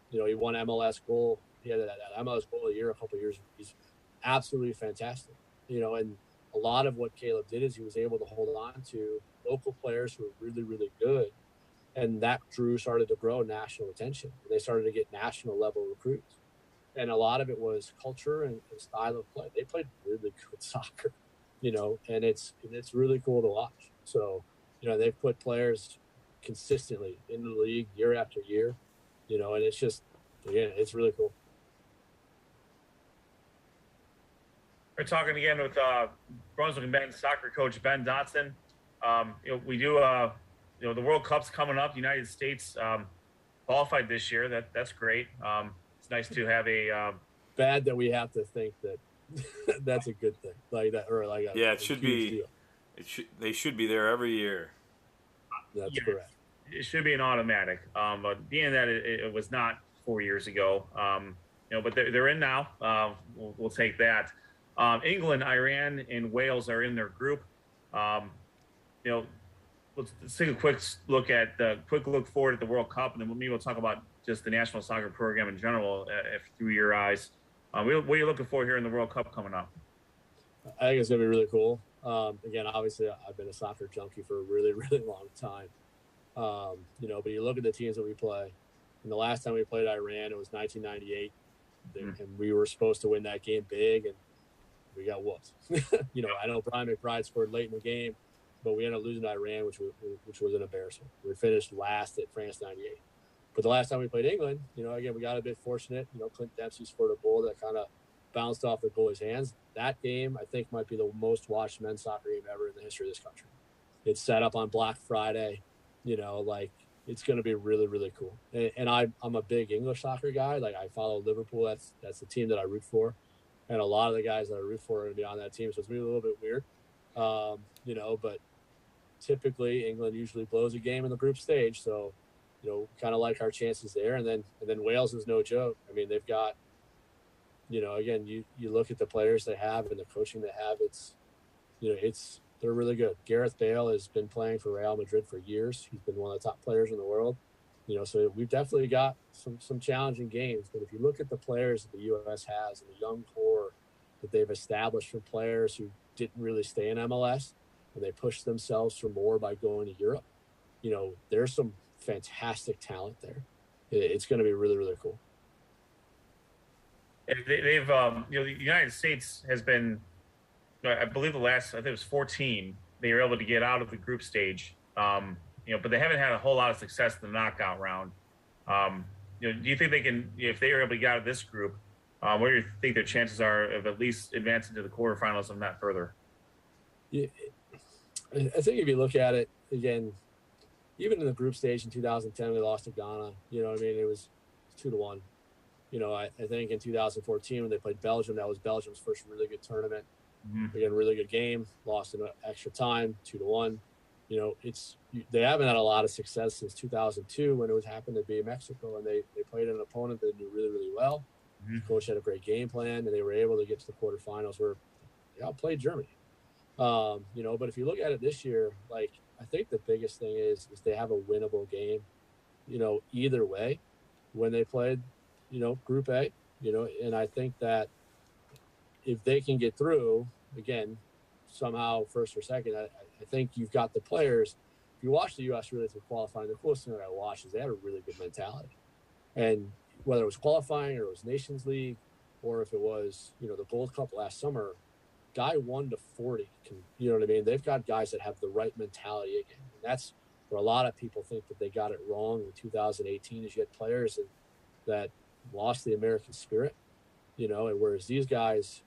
He won MLS goal. He had that MLS goal a couple of years. He's absolutely fantastic. And a lot of what Caleb did is he was able to hold on to local players who were really, really good And that started to grow national attention. They started to get national level recruits. And a lot of it was culture and style of play. They played really good soccer, and it's really cool to watch. So, they've put players consistently in the league year after year, and it's just, again, it's really cool. We're talking again with Brunswick men's soccer coach Ben Dotson. We do, the World Cup's coming up. The United States qualified this year. That's great. It's nice to have a bad that we have to think that that's a good thing, like that, or like it should be. Deal. They should be there every year. That's correct. It should be an automatic. But being that it was not 4 years ago, but they're in now. We'll take that. England, Iran, and Wales are in their group. Let's take a quick look forward at the World Cup, and then maybe we'll talk about just the national soccer program in general through your eyes. What are you looking for here in the World Cup coming up? I think it's going to be really cool. Again, obviously, I've been a soccer junkie for a really, really long time. But you look at the teams that we play. And the last time we played Iran, it was 1998, and we were supposed to win that game big, and we got whooped. I know Brian McBride scored late in the game, but we ended up losing to Iran, which was an embarrassment. We finished last at France 98. But the last time we played England, again, we got a bit fortunate. Clint Dempsey scored a goal that kind of bounced off the goalie's hands. That game, I think, might be the most watched men's soccer game ever in the history of this country. It's set up on Black Friday. It's going to be really, really cool. And I'm a big English soccer guy. Like, I follow Liverpool. That's the team that I root for. And a lot of the guys that I root for are going to be on that team. So it's going to be a little bit weird, but typically England usually blows a game in the group stage. So, kind of like our chances there. And then Wales is no joke. I mean, they've got, again, you look at the players they have and the coaching they have, they're really good. Gareth Bale has been playing for Real Madrid for years. He's been one of the top players in the world. So we've definitely got some challenging games. But if you look at the players that the U.S. has and the young core that they've established from players who didn't really stay in MLS and they pushed themselves for more by going to Europe, there's some fantastic talent there. It's going to be really, really cool. They've, the United States has been, I believe I think it was 14, they were able to get out of the group stage. But they haven't had a whole lot of success in the knockout round. Do you think they can, if they were able to get out of this group, what do you think their chances are of at least advancing to the quarterfinals and not further? Yeah, I think if you look at it, again, even in the group stage in 2010, we lost to Ghana. It was 2-1. I think in 2014 when they played Belgium, that was Belgium's first really good tournament. Mm-hmm. Again, really good game, lost in extra time, 2-1. They haven't had a lot of success since 2002 when it happened to be Mexico, and they played an opponent that knew really, really well. Mm-hmm. The coach had a great game plan, and they were able to get to the quarterfinals where they outplayed Germany. But if you look at it this year, like, I think the biggest thing is they have a winnable game, either way when they played, Group A, and I think that if they can get through, again, somehow first or second, I think you've got the players. If you watch the U.S. really through qualifying, the coolest thing that I watched is they had a really good mentality. And whether it was qualifying or it was Nations League or if it was, the Gold Cup last summer, guy 1 to 40 can, they've got guys that have the right mentality again. And that's where a lot of people think that they got it wrong in 2018 is you had players that lost the American spirit, and whereas these guys,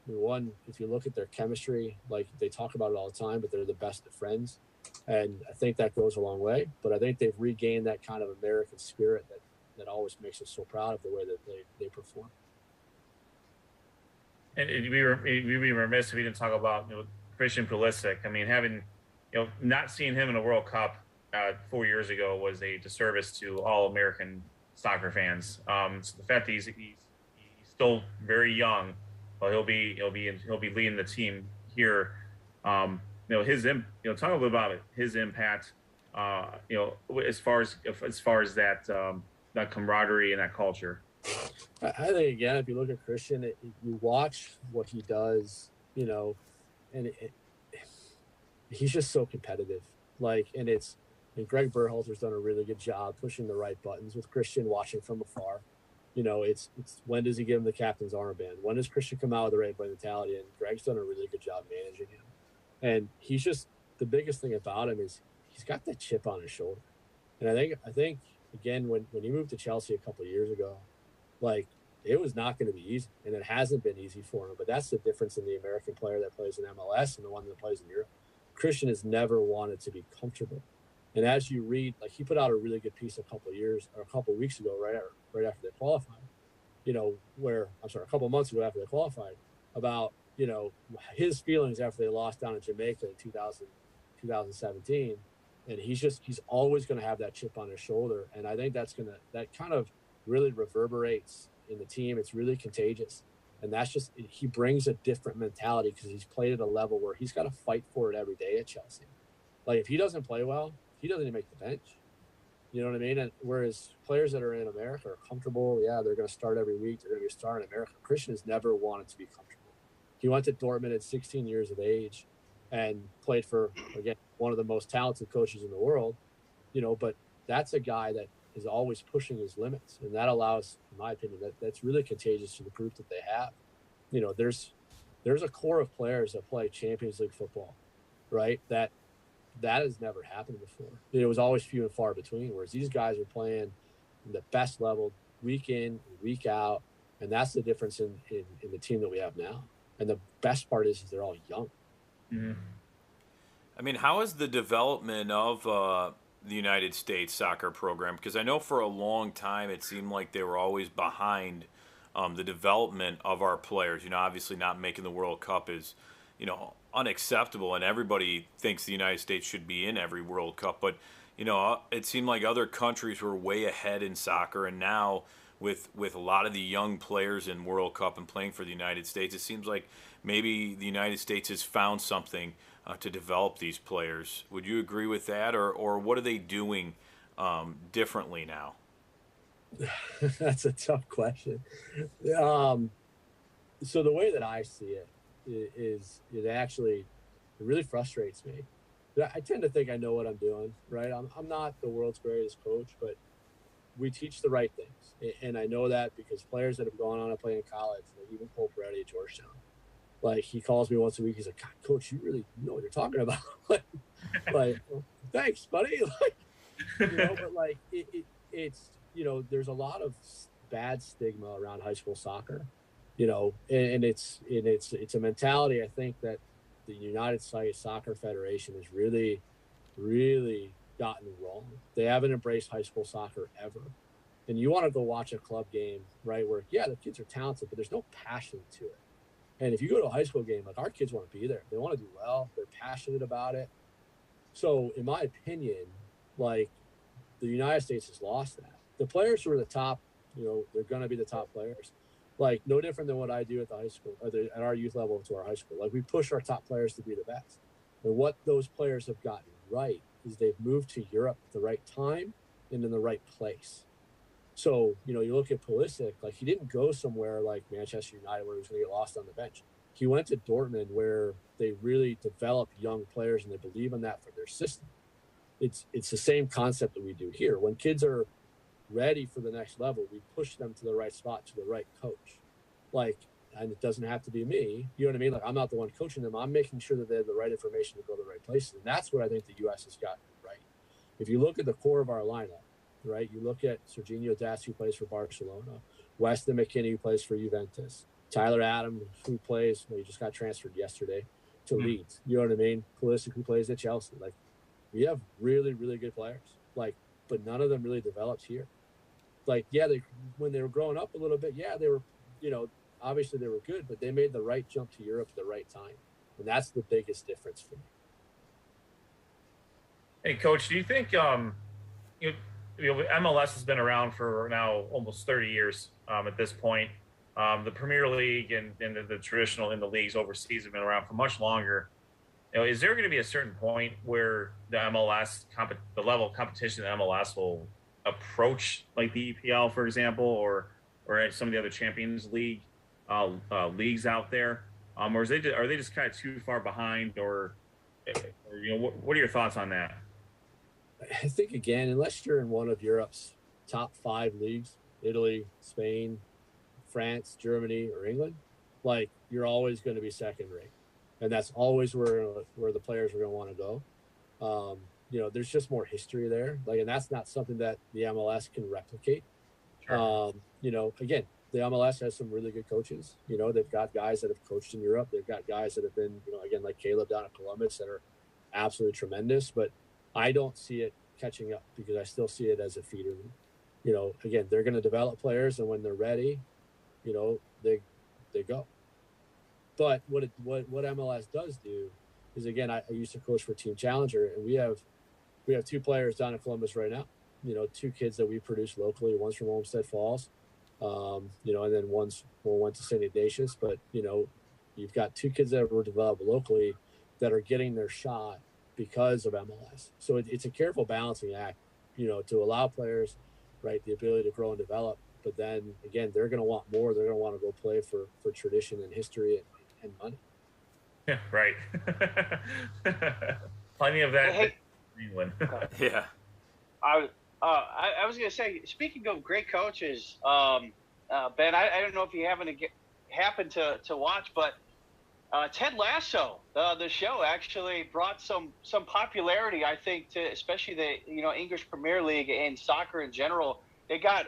one, if you look at their chemistry, like they talk about it all the time, but they're the best of friends. And I think that goes a long way. But I think they've regained that kind of American spirit that always makes us so proud of the way that they perform. And we'd be remiss if we didn't talk about Christian Pulisic. I mean, having not seeing him in a World Cup 4 years ago was a disservice to all American soccer fans. So the fact that he's still very young, well, he'll be leading the team here. Talk a little bit about his impact. As far as that camaraderie and that culture. I think, again, if you look at Christian, you watch what he does, and he's just so competitive. And it's, And Greg Berhalter's done a really good job pushing the right buttons with Christian watching from afar. You know, it's when does he give him the captain's armband? When does Christian come out with the right mentality? And Greg's done a really good job managing him. And he's just, the biggest thing about him is he's got that chip on his shoulder. And I think again, when he moved to Chelsea a couple of years ago, like, it was not going to be easy, and it hasn't been easy for him. But that's the difference in the American player that plays in MLS and the one that plays in Europe. Christian has never wanted to be comfortable. And as you read, like, he put out a really good piece a couple of weeks ago, right after they qualified, you know, a couple of months ago after they qualified, about, you know, his feelings after they lost down in Jamaica in 2017. And he's always going to have that chip on his shoulder. And I think that kind of really reverberates in the team. It's really contagious. And that's just, he brings a different mentality because he's played at a level where he's got to fight for it every day at Chelsea. Like, if he doesn't play well, he doesn't even make the bench. You know what I mean? And whereas players that are in America are comfortable, yeah, they're going to start every week. They're going to be a star in America. Christian has never wanted to be comfortable. He went to Dortmund at 16 years of age and played for, again, one of the most talented coaches in the world, you know, but that's a guy that is always pushing his limits. And that allows, in my opinion, that's really contagious to the group that they have. You know, there's a core of players that play Champions League football, right? That has never happened before. It was always few and far between, whereas these guys are playing the best level week in, week out. And that's the difference in the team that we have now. And the best part is they're all young. Mm-hmm. I mean, how is the development of the United States soccer program? Because I know for a long time it seemed like they were always behind the development of our players. You know, obviously not making the World Cup is, you know, unacceptable, and everybody thinks the United States should be in every World Cup. But, you know, it seemed like other countries were way ahead in soccer, and now with a lot of the young players in World Cup and playing for the United States, it seems like maybe the United States has found something to develop these players. Would you agree with that, or what are they doing differently now? That's a tough question. So the way that I see it is it really frustrates me. I tend to think I know what I'm doing, right? I'm not the world's greatest coach, but we teach the right things. And I know that because players that have gone on to play in college, like even Cole Peretti at Georgetown, like, he calls me once a week. He's like, God, Coach, you really know what you're talking about. like, well, thanks, buddy. Like, you know, but like it's, you know, there's a lot of bad stigma around high school soccer, you know, and it's a mentality, I think, that the United States Soccer Federation has really, really gotten wrong. They haven't embraced high school soccer ever. And you want to go watch a club game, right, where, yeah, the kids are talented, but there's no passion to it. And if you go to a high school game, like, our kids want to be there. They want to do well. They're passionate about it. So in my opinion, like, the United States has lost that. The players who are the top, you know, they're going to be the top players. Like, no different than what I do at the high school, or at our youth level to our high school. Like, we push our top players to be the best. And what those players have gotten right is they've moved to Europe at the right time and in the right place. So, you know, you look at Pullman, like, he didn't go somewhere like Manchester United where he was going to get lost on the bench. He went to Dortmund where they really develop young players and they believe in that for their system. It's the same concept that we do here. When kids are ready for the next level, we push them to the right spot, to the right coach. Like, and it doesn't have to be me. You know what I mean? Like, I'm not the one coaching them. I'm making sure that they have the right information to go to the right places. And that's what I think the U.S. has gotten right. If you look at the core of our lineup, right, you look at Serginho Dest, who plays for Barcelona, Weston McKennie, who plays for Juventus, Tyler Adams, who plays, well, he just got transferred yesterday to Leeds. You know what I mean? Kriesick, who plays at Chelsea. Like, we have really, really good players. Like, but none of them really developed here. Like, yeah, when they were growing up a little bit, yeah, they were, you know, obviously they were good, but they made the right jump to Europe at the right time. And that's the biggest difference for me. Hey, Coach, do you think MLS has been around for now almost 30 years at this point? The Premier League and the traditional in the leagues overseas have been around for much longer. You know, is there going to be a certain point where the MLS, the level of competition in MLS will approach like the EPL, for example, or some of the other Champions League leagues out there, or are they just kind of too far behind, or you know, what are your thoughts on that? I think, again, unless you're in one of Europe's top 5 leagues, Italy, Spain, France, Germany, or England, like, you're always going to be second rate. And that's always where the players are going to want to go. There's just more history there. Like, and that's not something that the MLS can replicate. Sure. Again, the MLS has some really good coaches. They've got guys that have coached in Europe. They've got guys that have been, again, like Caleb down at Columbus, that are absolutely tremendous. But I don't see it catching up, because I still see it as a feeder league. Again, they're going to develop players, and when they're ready, they go. But what MLS does do is, again, I used to coach for Team Challenger, and we have 2 players down in Columbus right now. 2 kids that we produce locally. One's from Olmsted Falls, and then one went to St. Ignatius. But you've got 2 kids that were developed locally that are getting their shot because of MLS. So it's a careful balancing act, to allow players, right, the ability to grow and develop. But then again, they're going to want more. They're going to want to go play for tradition and history and money. Yeah, right. Plenty of that. Hey, in England. Yeah. I was going to say, speaking of great coaches, Ben, I don't know if you happened to watch, but Ted Lasso, the show, actually brought some popularity, I think, to especially the English Premier League and soccer in general. They got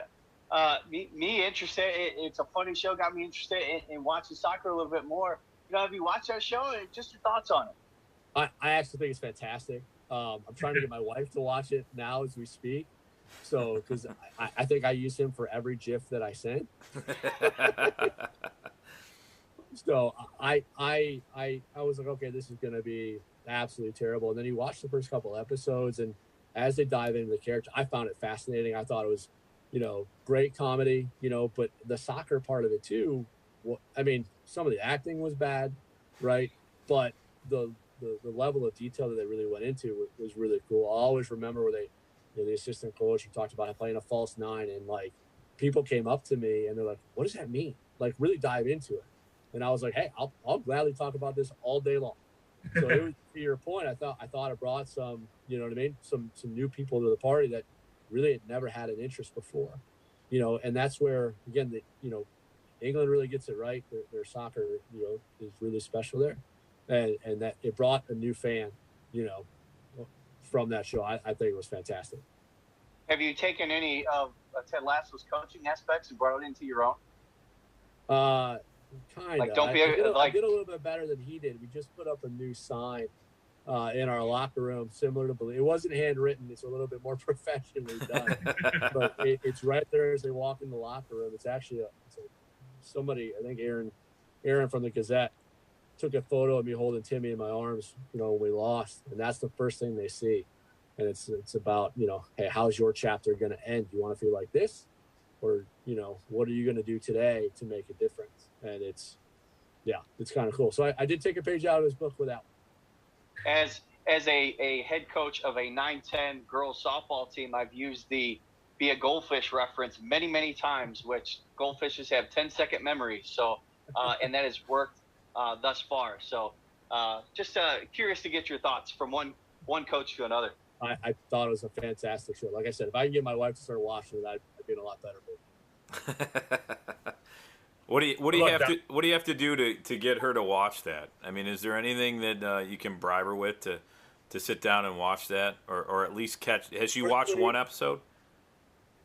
me interested. It's a funny show. Got me interested in watching soccer a little bit more. Have you watched that show? Just your thoughts on it. I actually think it's fantastic. I'm trying to get my wife to watch it now as we speak. So, because I think I use him for every GIF that I send. So I was like, okay, this is going to be absolutely terrible. And then you watch the first couple episodes, and as they dive into the character, I found it fascinating. I thought it was, great comedy, but the soccer part of it too. I mean, some of the acting was bad, right? But the level of detail that they really went into was really cool. I always remember where the assistant coach, he talked about playing a false 9, and like, people came up to me and they're like, what does that mean? Like, really dive into it. And I was like, hey, I'll gladly talk about this all day long. So it was, to your point, I thought it brought some, some new people to the party that really had never had an interest before, and that's where, again, England really gets it right. Their soccer, is really special there. And that it brought a new fan, from that show. I think it was fantastic. Have you taken any of Ted Lasso's coaching aspects and brought it into your own? Kind of. Like, I did a little bit better than he did. We just put up a new sign in our locker room, similar to It wasn't handwritten. It's a little bit more professionally done. But it's right there as they walk in the locker room. It's actually somebody, I think Aaron from the Gazette, took a photo of me holding Timmy in my arms, when we lost. And that's the first thing they see. And it's about, hey, how's your chapter going to end? Do you want to feel like this? Or, what are you going to do today to make a difference? And it's kind of cool. So I did take a page out of his book with that one. As a head coach of a 9-10 girls softball team, I've used the Be a Goldfish reference many, many times, which goldfishes have 10-second memory. So, and that has worked thus far. So just curious to get your thoughts from one coach to another. I thought it was a fantastic show. Like I said, if I can get my wife to start watching it, I'd be in a lot better mood. What do you have to do to get her to watch that? I mean, is there anything that you can bribe her with to sit down and watch that, or at least catch? Has she watched one episode?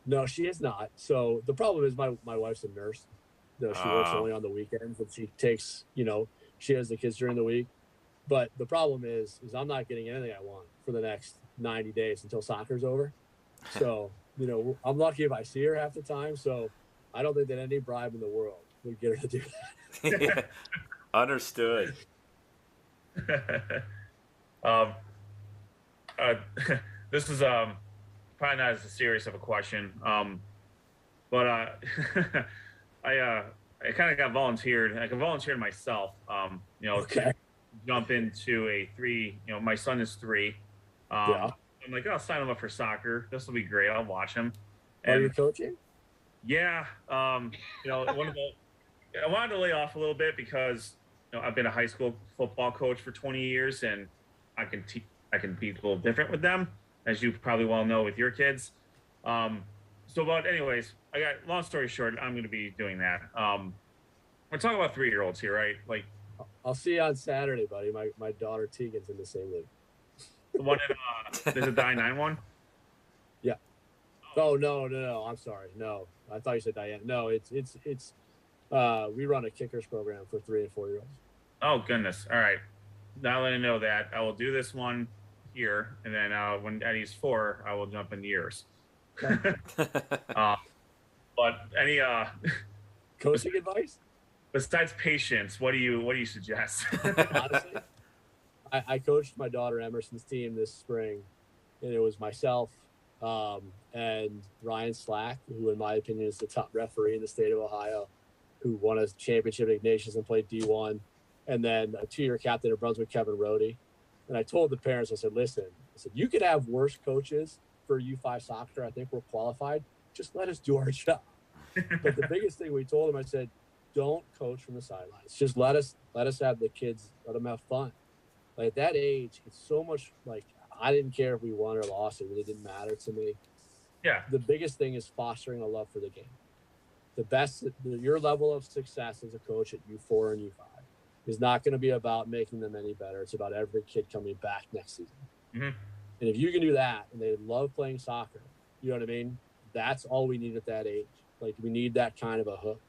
No, she has not. So the problem is my wife's a nurse. She works only on the weekends, and she takes, she has the kids during the week. But the problem is I'm not getting anything I want for the next 90 days until soccer's over. So, I'm lucky if I see her half the time. So I don't think that any bribe in the world would get her to do that. Yeah. Understood. This is probably not as serious of a question, but I kind of got volunteered. I volunteered myself. Okay. To jump into a 3. My son is 3. Yeah. I'm like, I'll sign him up for soccer. This will be great. I'll watch him. Are you coaching? Yeah. I wanted to lay off a little bit because I've been a high school football coach for 20 years, and I can be a little different with them. as you probably well know with your kids. But anyways, long story short, I'm going to be doing that. We're talking about 3-year-olds here, right? Like, I'll see you on Saturday, buddy. My daughter Tegan's in the same league. the one in, is it the I-9 one? Yeah. Oh, no. I'm sorry. No, I thought you said Diana. No, it's we run a kickers program for 3 and 4-year-olds. Oh, goodness. All right. Now that I know that, I will do this one here. And then when Eddie's 4, I will jump into yours. But any coaching advice? Besides patience, what do you suggest? Honestly, I coached my daughter Emerson's team this spring, and it was myself and Ryan Slack, who in my opinion is the top referee in the state of Ohio, who won a championship at Ignatius and played D1, and then a 2-year captain of Brunswick, Kevin Rohde. And I told the parents, I said, listen, you could have worse coaches for U5 soccer. I think we're qualified. Just let us do our job. But the biggest thing we told them, I said, don't coach from the sidelines. Just let us have the kids, let them have fun. Like at that age, it's so much like I didn't care if we won or lost. It really didn't matter to me. Yeah. The biggest thing is fostering a love for the game. Your level of success as a coach at U4 and U5 is not going to be about making them any better. It's about every kid coming back next season. Mm-hmm. And if you can do that and they love playing soccer, you know what I mean? That's all we need at that age. Like we need that kind of a hook.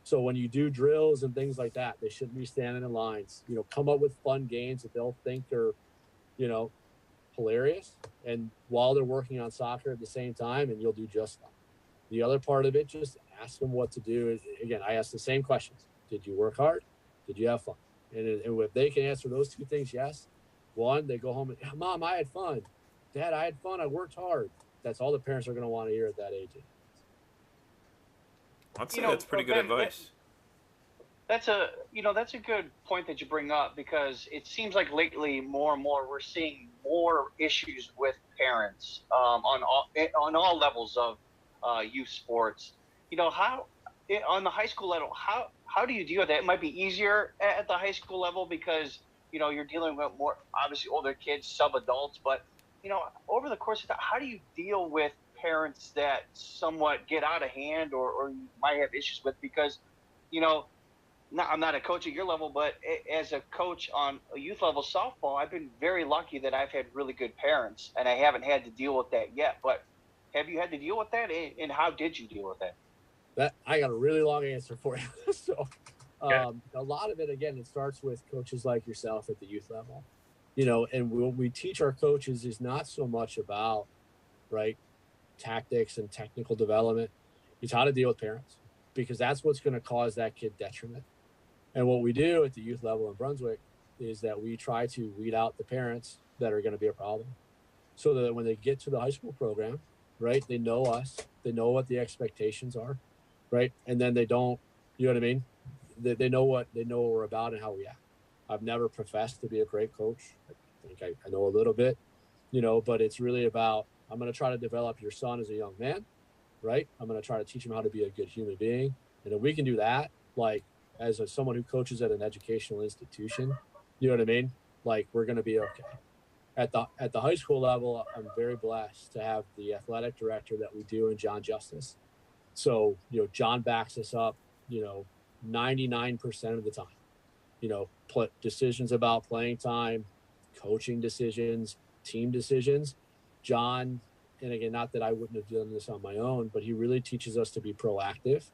So when you do drills and things like that, they shouldn't be standing in lines. Come up with fun games that they'll think are, hilarious. And while they're working on soccer at the same time, and you'll do just that. The other part of it, just ask them what to do. Again, I ask the same questions. Did you work hard? Did you have fun? And if they can answer those 2 things, yes. One, they go home and, Mom, I had fun. Dad, I had fun. I worked hard. That's all the parents are going to want to hear at that age. I'd say that's pretty good advice. That's a good point that you bring up, because it seems like lately more and more we're seeing more issues with parents on all levels of youth sports. How on the high school level, how do you deal with that? It might be easier at the high school level because you're dealing with more obviously older kids, sub-adults, but over the course of time, how do you deal with parents that somewhat get out of hand or you might have issues with? Because I'm not a coach at your level, but as a coach on a youth level softball, I've been very lucky that I've had really good parents, and I haven't had to deal with that yet. But have you had to deal with that, and how did you deal with that? That I got a really long answer for you. So a lot of it, again, it starts with coaches like yourself at the youth level. And what we teach our coaches is not so much about, right, tactics and technical development. It's how to deal with parents, because that's what's going to cause that kid detriment. And what we do at the youth level in Brunswick is that we try to weed out the parents that are going to be a problem, so that when they get to the high school program, right, they know us, they know what the expectations are, right, and then they don't, you know what I mean? They know what we're about and how we act. I've never professed to be a great coach. I think I know a little bit, but it's really about, I'm going to try to develop your son as a young man, right? I'm going to try to teach him how to be a good human being. And if we can do that, like as someone who coaches at an educational institution, you know what I mean? Like we're going to be okay. At the high school level, I'm very blessed to have the athletic director that we do in John Justice. So, John backs us up, 99% of the time. Decisions about playing time, coaching decisions, team decisions. John, and again, not that I wouldn't have done this on my own, but he really teaches us to be proactive.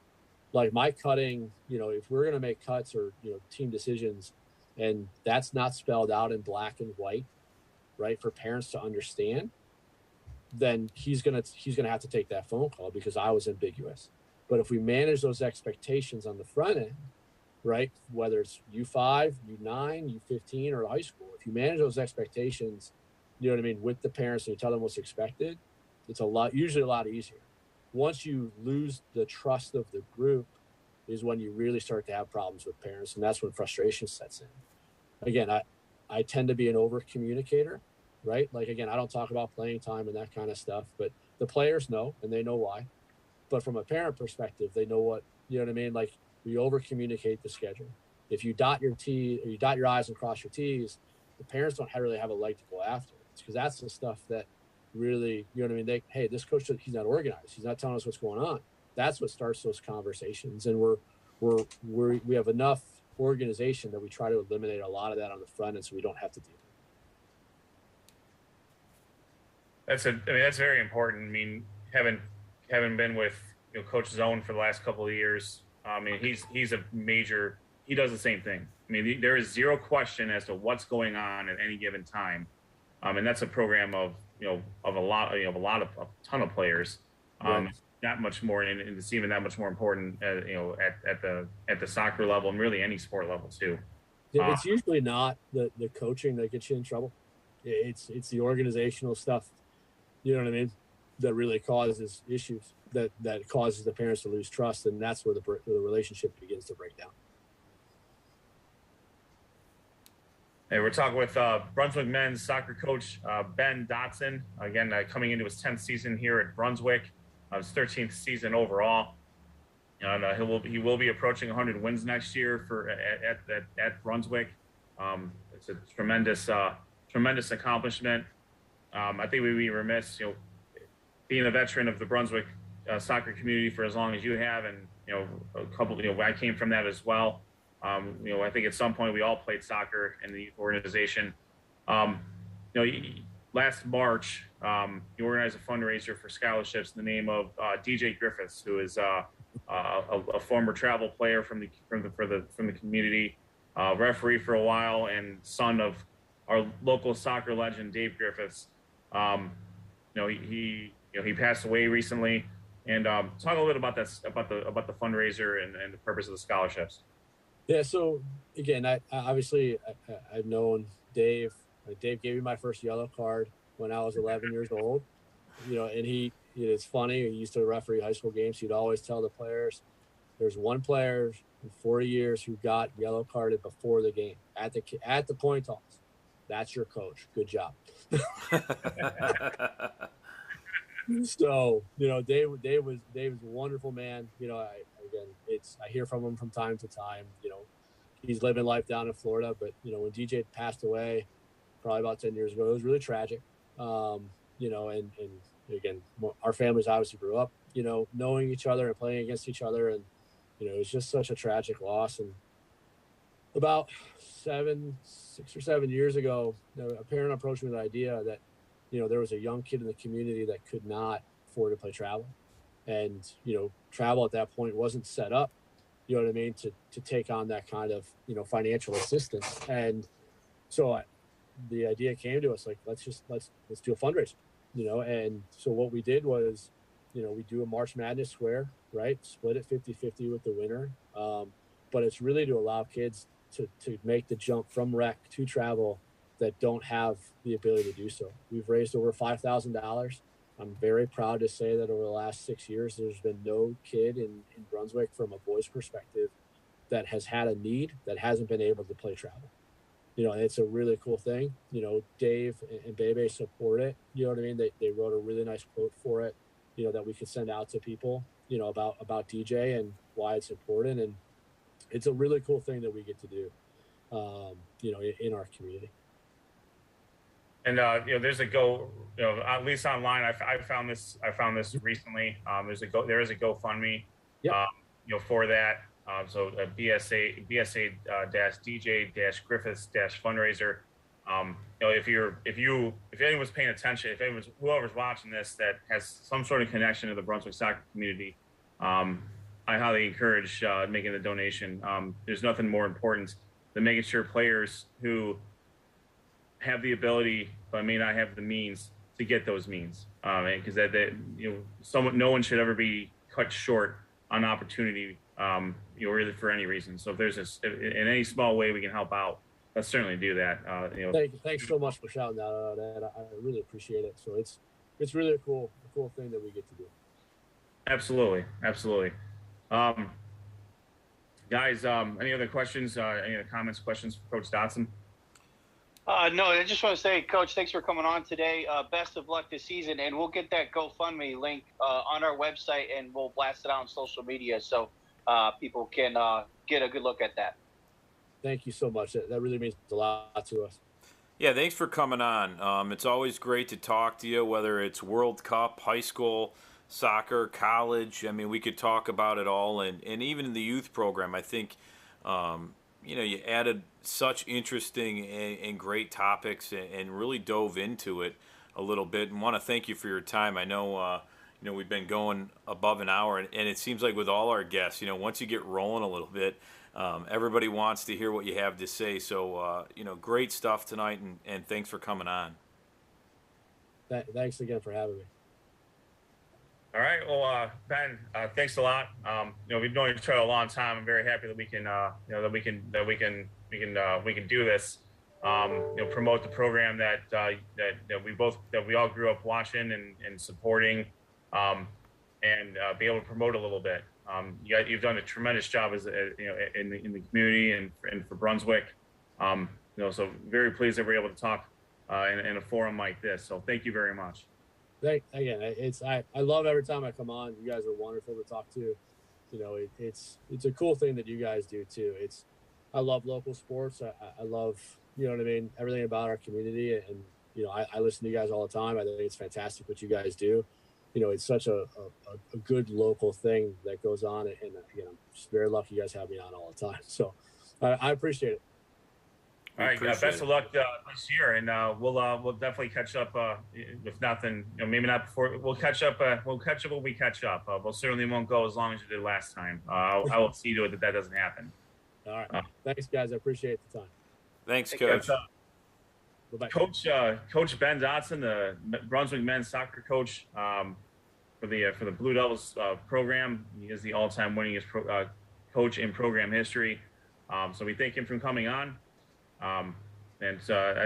Like my cutting, if we're going to make cuts or, team decisions, and that's not spelled out in black and white, right, for parents to understand, then he's going to have to take that phone call because I was ambiguous. But if we manage those expectations on the front end, right, whether it's U5, U9, U15, or high school, if you manage those expectations, you know what I mean, with the parents and you tell them what's expected, it's usually a lot easier. Once you lose the trust of the group is when you really start to have problems with parents, and that's when frustration sets in. Again, I tend to be an over communicator, right? Like, again, I don't talk about playing time and that kind of stuff, but the players know, and they know why. But from a parent perspective, they know what, you know what I mean? Like, we over communicate the schedule. If you dot your I's and cross your T's, the parents don't really have a leg to go after. It's because that's the stuff that, really, you know what I mean? Hey, this coach, he's not organized. He's not telling us what's going on. That's what starts those conversations. And we have enough organization that we try to eliminate a lot of that on the front end so we don't have to deal with it. That's very important. I mean, having been with Coach Zone for the last couple of years, I mean, he's a major. He does the same thing. I mean, there is zero question as to what's going on at any given time, and that's a program of a ton of players. Right. That much more, and it's even that much more important, at the soccer level and really any sport level too. It's usually not the coaching that gets you in trouble. It's the organizational stuff, you know what I mean, that really causes issues, that causes the parents to lose trust, and that's where the relationship begins to break down. Hey, we're talking with Brunswick men's soccer coach Ben Dotson, again coming into his 10th season here at Brunswick, his 13th season overall, and he will be approaching 100 wins next year at Brunswick. It's a tremendous accomplishment. I think we'd be remiss, being a veteran of the Brunswick soccer community for as long as you have, and I came from that as well. I think at some point we all played soccer in the youth organization. Last March, you organized a fundraiser for scholarships in the name of DJ Griffiths, who is a former travel player from the community, referee for a while, and son of our local soccer legend Dave Griffiths. He passed away recently, and talk a little bit about this, about the fundraiser and the purpose of the scholarships. Yeah. So again, I've known Dave. Dave gave me my first yellow card when I was 11 years old. And it's funny. He used to referee high school games. He'd always tell the players, "There's one player in 40 years who got yellow carded before the game at the point toss. That's your coach. Good job." So Dave was a wonderful man. I hear from him from time to time. He's living life down in Florida, but when DJ passed away, probably about 10 years ago, it was really tragic. And again, our families obviously grew up, knowing each other and playing against each other, and it was just such a tragic loss. And about 6 or 7 years ago, a parent approached me with the idea that there was a young kid in the community that could not afford to play travel. And, travel at that point wasn't set up, you know what I mean, to take on that kind of, financial assistance. And so the idea came to us, like, let's do a fundraiser, and so what we did was, we do a March Madness square, right? Split it 50-50 with the winner. But it's really to allow kids to make the jump from rec to travel that don't have the ability to do so. We've raised over $5,000. I'm very proud to say that over the last 6 years, there's been no kid in Brunswick from a boys perspective that has had a need that hasn't been able to play travel. It's a really cool thing. Dave and Bebe support it. You know what I mean? They wrote a really nice quote for it, that we could send out to people, about DJ and why it's important. And it's a really cool thing that we get to do, in our community. And there's a at least online. I found this recently. There is a GoFundMe, yep. For that. So BSA DJ Griffiths fundraiser. If anyone's paying attention, whoever's watching this that has some sort of connection to the Brunswick soccer community, I highly encourage making the donation. There's nothing more important than making sure players who have the ability but may not have the means to get those means, because no one should ever be cut short on opportunity, really for any reason. So if there's in any small way we can help out, let's certainly do that. Thanks so much for shouting that out, Ed. I really appreciate it. So it's really a cool thing that we get to do. Absolutely. Guys, any other questions? Any other comments, questions for Coach Dotson? No, I just want to say, Coach, thanks for coming on today. Best of luck this season, and we'll get that GoFundMe link on our website, and we'll blast it out on social media so people can get a good look at that. Thank you so much. That really means a lot to us. Yeah, thanks for coming on. It's always great to talk to you, whether it's World Cup, high school, soccer, college. I mean, we could talk about it all, and even in the youth program, I think, you added such interesting and great topics and really dove into it a little bit. And want to thank you for your time. I know, we've been going above an hour, and it seems like with all our guests, once you get rolling a little bit, everybody wants to hear what you have to say. So, great stuff tonight, and thanks for coming on. Thanks again for having me. All right. Well, Ben, thanks a lot. We've known each other a long time. I'm very happy that we can, we can do this. Promote the program that we all grew up watching and supporting, and be able to promote a little bit. You've done a tremendous job in the community and for Brunswick. So very pleased that we're able to talk in a forum like this. So thank you very much. I love every time I come on. You guys are wonderful to talk to. It's a cool thing that you guys do too. I love local sports. I love, everything about our community, and I listen to you guys all the time. I think it's fantastic what you guys do. It's such a good local thing that goes on, and I'm just very lucky you guys have me on all the time. So I appreciate it. All right, best of luck this year, and we'll definitely catch up. If nothing, maybe not before. We'll catch up. We'll catch up when we catch up. We'll certainly won't go as long as you did last time. I will see to it that doesn't happen. All right. Thanks, guys. I appreciate the time. Thanks, Coach. Coach Ben Dotson, the Brunswick men's soccer coach for the Blue Devils program. He is the all-time winningest coach in program history. So we thank him for coming on. I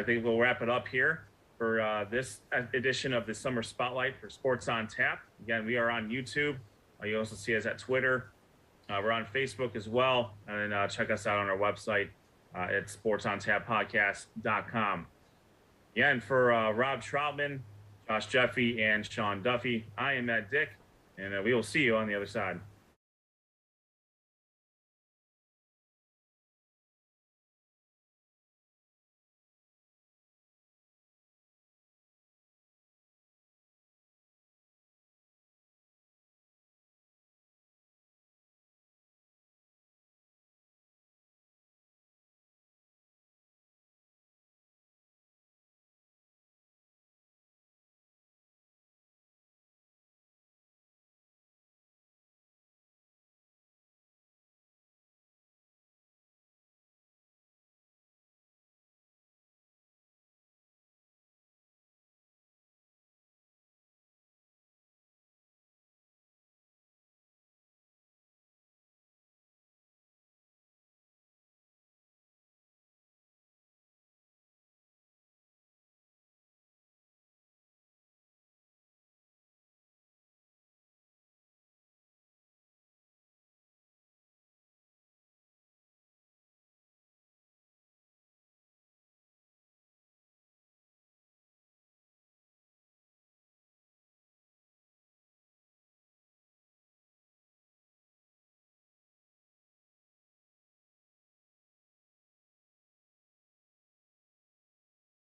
think we'll wrap it up here for this edition of the Summer Spotlight for Sports on Tap. Again, we are on YouTube. You also see us at Twitter. We're on Facebook as well. And then check us out on our website at sportsontappodcast.com. Again, for Rob Troutman, Josh Jeffy, and Sean Duffy, I am Matt Dick, and we will see you on the other side.